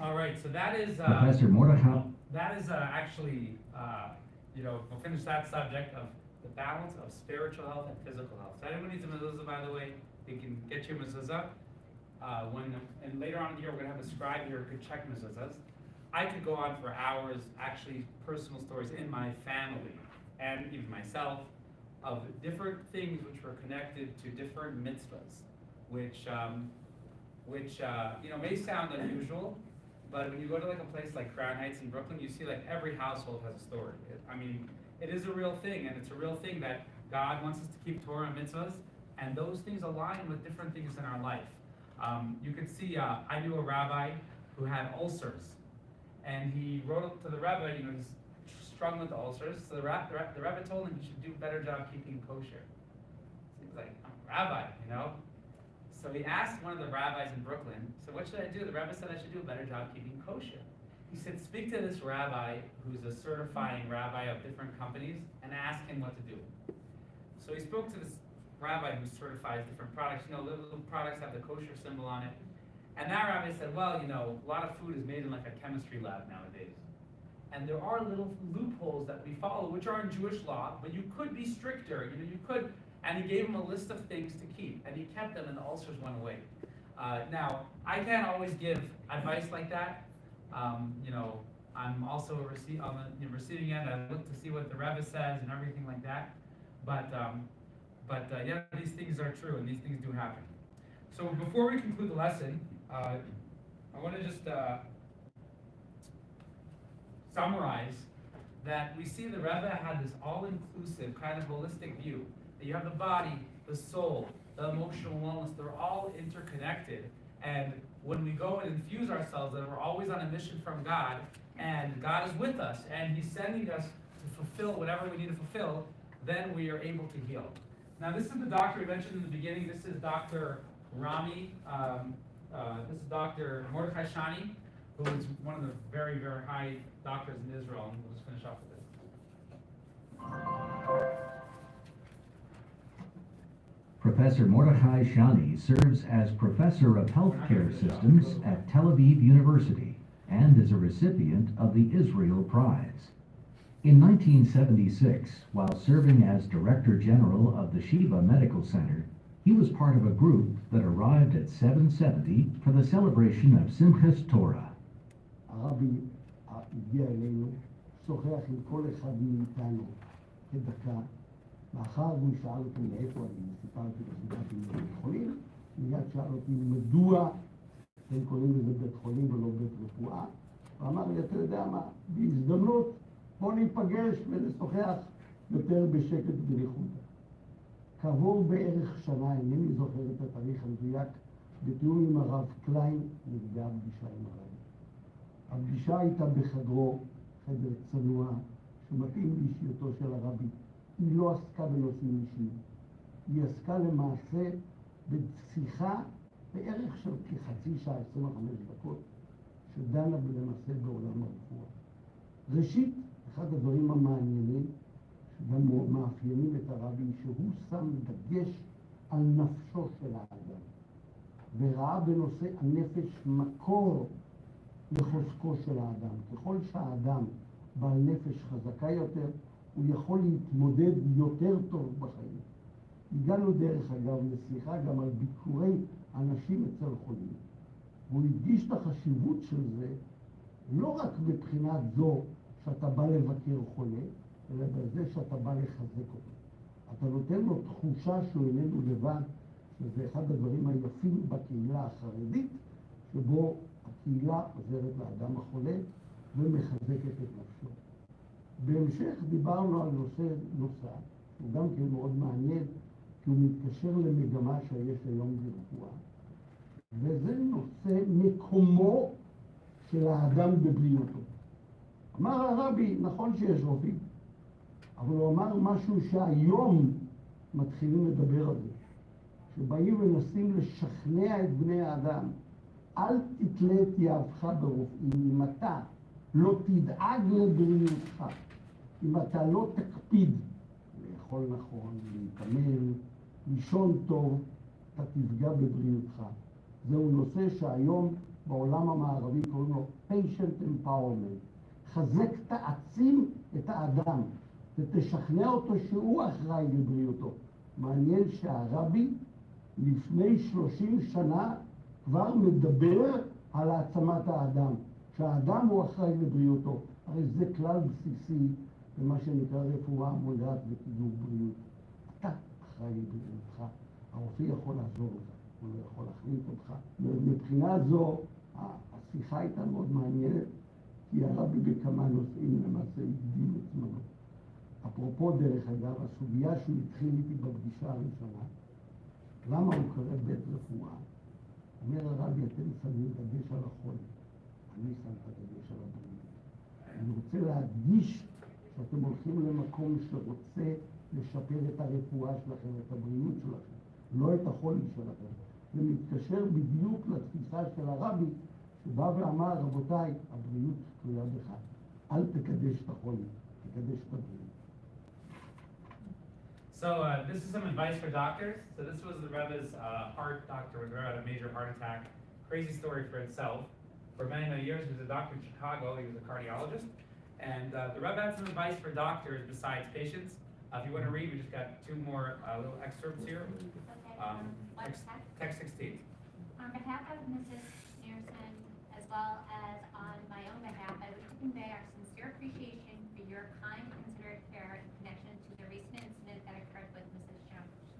All right, so that is, Professor Mordechai. that is actually, we'll finish that subject of the balance of spiritual health and physical health. So anyone needs a mezuzah, by the way, you can get your mezuzah. And later on in the year, we're gonna have a scribe here who could check mezuzahs. I could go on for hours, actually personal stories in my family and even myself of different things which were connected to different mitzvahs, which may sound unusual, but when you go to like a place like Crown Heights in Brooklyn, you see like every household has a story. It is a real thing, and it's a real thing that God wants us to keep Torah and mitzvahs, and those things align with different things in our life. You could see, I knew a rabbi who had ulcers, and he wrote up to the Rebbe, he's struggling with the ulcers, so the Rebbe told him he should do a better job keeping kosher. So he was like, I'm a rabbi, So he asked one of the rabbis in Brooklyn, so what should I do? The Rebbe said I should do a better job keeping kosher. He said, speak to this rabbi who's a certifying rabbi of different companies and ask him what to do. So he spoke to this rabbi who certifies different products. Little products have the kosher symbol on it. And that rabbi said, well, a lot of food is made in like a chemistry lab nowadays. And there are little loopholes that we follow, which are in Jewish law, but you could be stricter, you could. And he gave him a list of things to keep, and he kept them, and the ulcers went away. Now, I can't always give advice like that. I'm also on the receiving end. I look to see what the Rebbe says and everything like that. But these things are true, and these things do happen. So before we conclude the lesson, I want to just summarize that we see the Rebbe had this all-inclusive kind of holistic view. That you have the body, the soul, the emotional wellness, they're all interconnected. And when we go and infuse ourselves, that we're always on a mission from God, and God is with us, and He's sending us to fulfill whatever we need to fulfill, then we are able to heal. Now, this is the doctor we mentioned in the beginning. This is Dr. Rami. This is Dr. Mordechai Shani, who is one of the very, very high doctors in Israel. And we'll just finish off with this. Professor Mordechai Shani serves as Professor of Healthcare Systems at Tel Aviv University and and is a recipient of the Israel Prize. In 1976, while serving as Director General of the Shiva Medical Center, he was part of a group that arrived at 770 for the celebration of Simchas Torah. הרבי הגיע אלינו, שוחח עם כל אחד מאיתנו כדקה. מאחר הוא שאל אותי מאיפה אני, סיפרתי בסביבתי מבית חולים, מיד שאל אותי מדוע הם קוראים לזה בית חולים ולא בית רפואה, ואמר לי, אתה יודע מה, בהזדמנות בוא ניפגש ונשוחח יותר בשקט ובניחותא. כעבור בערך שנה, אינני זוכר את התאריך המדויק, בתיאום עם הרב קליין נקבעה פגישה עם הרב. הפגישה הייתה בחדרו, חדר צנוע, שמתאים לאישיותו של הרבי. היא לא עסקה בנושאים אישיים. היא עסקה למעשה בשיחה בערך של כחצי שעה, 25 דקות, שדנה למעשה בעולם הרפואה. ראשית, אחד הדברים המעניינים, שגם מאפיינים את הרבי, שהוא שם דגש על נפשו של האדם, וראה בנושא הנפש מקור לחוזקו של האדם. ככל שהאדם בעל נפש חזקה יותר, הוא יכול להתמודד יותר טוב בחיים. הגענו דרך אגב לשיחה גם על ביקורי אנשים אצל חולים. והוא הדגיש את החשיבות של זה, לא רק מבחינת זו שאתה בא לבקר חולה, אלא בזה שאתה בא לחזק אותו. אתה נותן לו תחושה שהוא איננו לבד, שזה אחד הדברים היפים בקהילה החרדית, שבו הקהילה עוזרת לאדם החולה ומחזקת את נפשו. בהמשך דיברנו על נושא נוסף, שהוא גם כן מאוד מעניין, כי הוא מתקשר למגמה שיש היום ברפואה, וזה נושא מקומו של האדם בבריאותו. אמר הרבי, נכון שיש רופאים, אבל הוא אמר משהו שהיום מתחילים לדבר על זה, שבאים ומנסים לשכנע את בני האדם, אל תתלה את יהבך ברופאים, אם אתה לא תדאג לבריאותך, אם אתה לא תקפיד לאכול נכון, להתאמן, לישון טוב, אתה תפגע בבריאותך. זהו נושא שהיום בעולם המערבי קוראים לו patient empowerment. חזק, תעצים את האדם ותשכנע אותו שהוא אחראי לבריאותו. מעניין שהרבי לפני 30 שנה כבר מדבר על העצמת האדם, שהאדם הוא אחראי לבריאותו. הרי זה כלל בסיסי במה שנקרא רפואה מודעת וקידום בריאות. אתה אחראי לבריאותך, הרופא יכול לעזור לך, הוא לא יכול להחליט אותך. מבחינה זו, השיחה הייתה מאוד מעניינת, כי הרבי בכמה נושאים למעשה הקדים את זמנו. אפרופו דרך אגב, הסוגיה שהוא התחיל איתי בפגישה הראשונה, למה הוא קורא בית רפואה? אומר הרבי, אתם שמים דגש על החולה, אני שם את הדגש על הבריאות. אני רוצה להדגיש שאתם הולכים למקום שרוצה לשפר את הרפואה שלכם, את הבריאות שלכם, לא את החולים שלכם. זה מתקשר בדיוק לתפיסה של הרבי, שבא ואמר, רבותיי, הבריאות תלויה בך. אל תקדש את החולים, תקדש את הבריאות. So this is some advice for doctors. So this was the Rebbe's heart doctor when Rebbe had a major heart attack. Crazy story for itself. For many, many years, he was a doctor in Chicago. He was a cardiologist. And the Rebbe had some advice for doctors besides patients. If you want to read, we just got two more little excerpts here. Text 16. On behalf of Mrs. Nearson, as well as on my own behalf, I wish to convey our sincere appreciation for your kind, considerate care in connection to the recent incident that occurred with Mrs.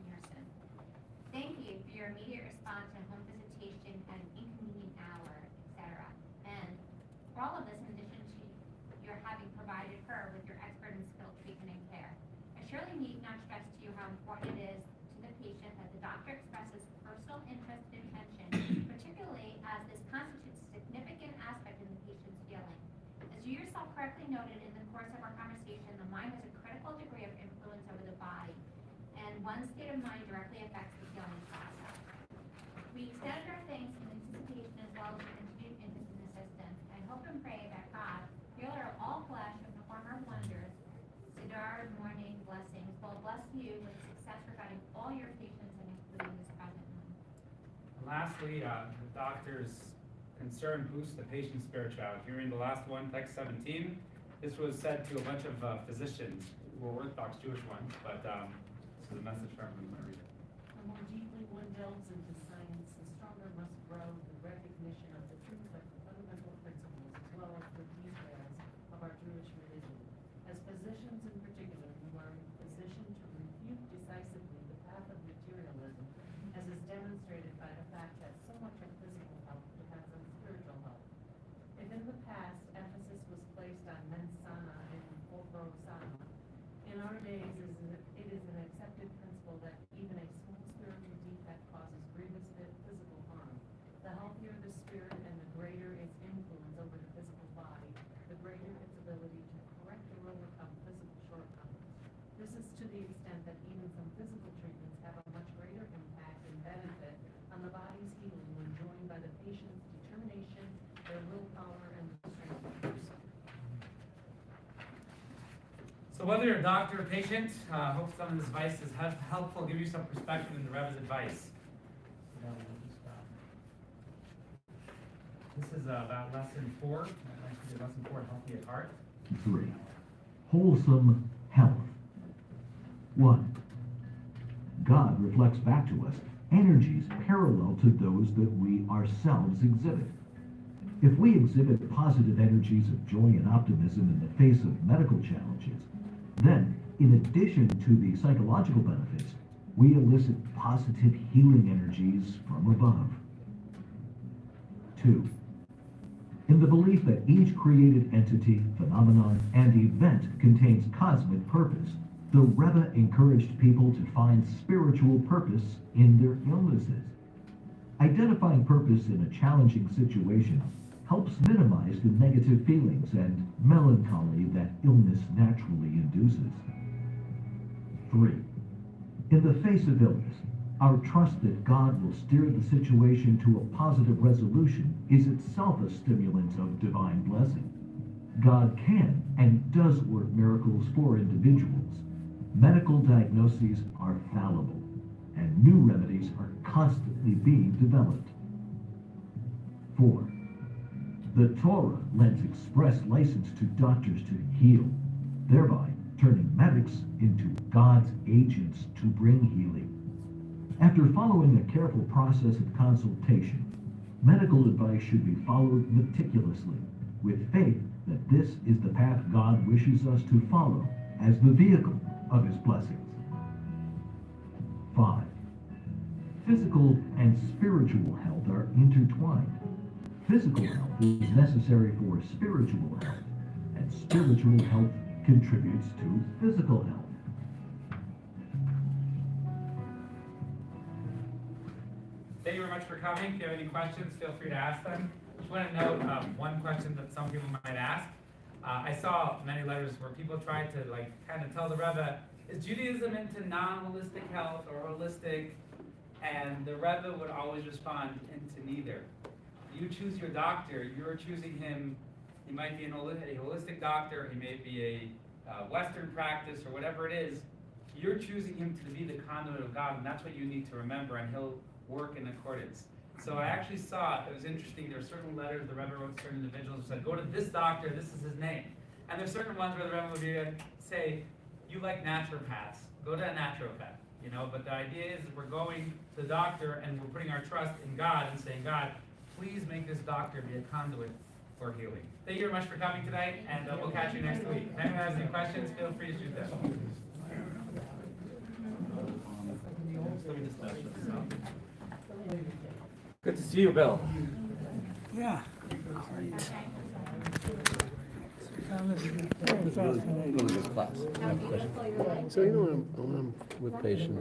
Nearson. Thank you for your immediate response and home visitation at an inconvenient hour, etc. And for all of this, in addition to your having provided her with your expert and skilled treatment and care. I surely need not stress to you how important it is to the patient that the doctor expresses personal interest and attention, particularly as this constitutes a significant aspect in the patient's feeling. As you yourself correctly noted in the course of our conversation, the mind has a critical degree of influence over the body, and one's state of mind directly affects the healing process. We extend our thanks in anticipation as well as your continued interest and assistance. I hope and pray that God, healer of all flesh and performer of wonders, Sidar morning blessings, will bless you with success regarding all your patients and including this present one. And lastly, the doctor's concern boosts the patient's spirituality. Hearing the last one, text 17, this was said to a bunch of physicians who were Orthodox Jewish ones, but this is a message for everyone to read it. The more deeply one delves into science, the stronger must grow the recognition of the true fundamental principles as well as the details of our Jewish religion. As physicians in particular, you are in a position to refute decisively the path of materialism, as is demonstrated by the fact that so much of physical health depends on spiritual health. If in the past emphasis was placed on mens sana and corpore sano, in our days it is an accepted principle that even a small spiritual defect causes grievous physical harm. The healthier the spirit and the greater its influence over the physical body, the greater its ability to correct or overcome physical shortcomings. This is to the extent that even some physical treatments have a much greater impact and benefit on the body's healing when joined by the patient's determination, their willpower, and the strength to do so. So whether you're a doctor or patient, hope some of this advice is helpful, give you some perspective into Rebbe's advice. This is about lesson 4. Lesson 4, healthy at heart. 3. Wholesome health. 1. God reflects back to us energies parallel to those that we ourselves exhibit. If we exhibit positive energies of joy and optimism in the face of medical challenges, then, in addition to the psychological benefits, we elicit positive healing energies from above. 2. In the belief that each created entity, phenomenon, and event contains cosmic purpose, the Rebbe encouraged people to find spiritual purpose in their illnesses. Identifying purpose in a challenging situation helps minimize the negative feelings and melancholy that illness naturally induces. 3. In the face of illness, our trust that God will steer the situation to a positive resolution is itself a stimulant of divine blessing. God can and does work miracles for individuals. Medical diagnoses are fallible, and new remedies are constantly being developed. 4. The Torah lends express license to doctors to heal, thereby turning medics into God's agents to bring healing. After following a careful process of consultation, medical advice should be followed meticulously, with faith that this is the path God wishes us to follow as the vehicle of His blessings. 5. Physical and spiritual health are intertwined. Physical health is necessary for spiritual health, and spiritual health contributes to physical health. Thank you very much for coming. If you have any questions, feel free to ask them. Just want to note one question that some people might ask. I saw many letters where people tried to kind of tell the Rebbe, is Judaism into non-holistic health or holistic? And the Rebbe would always respond, into neither. You choose your doctor, you're choosing him. He might be a holistic doctor, he may be a Western practice or whatever it is. You're choosing him to be the conduit of God, and that's what you need to remember, and he'll work in accordance. So I actually saw, it was interesting, there are certain letters the Rebbe wrote to certain individuals who said, go to this doctor, this is his name. And there's certain ones where the Rebbe would say, you like naturopaths, go to a naturopath. But the idea is we're going to the doctor and we're putting our trust in God and saying, God, please make this doctor be a conduit for healing. Thank you very much for coming tonight, and we'll catch you next week. If anyone has any questions, feel free to shoot them. Good to see you, Bill. Yeah. So when I'm with patients,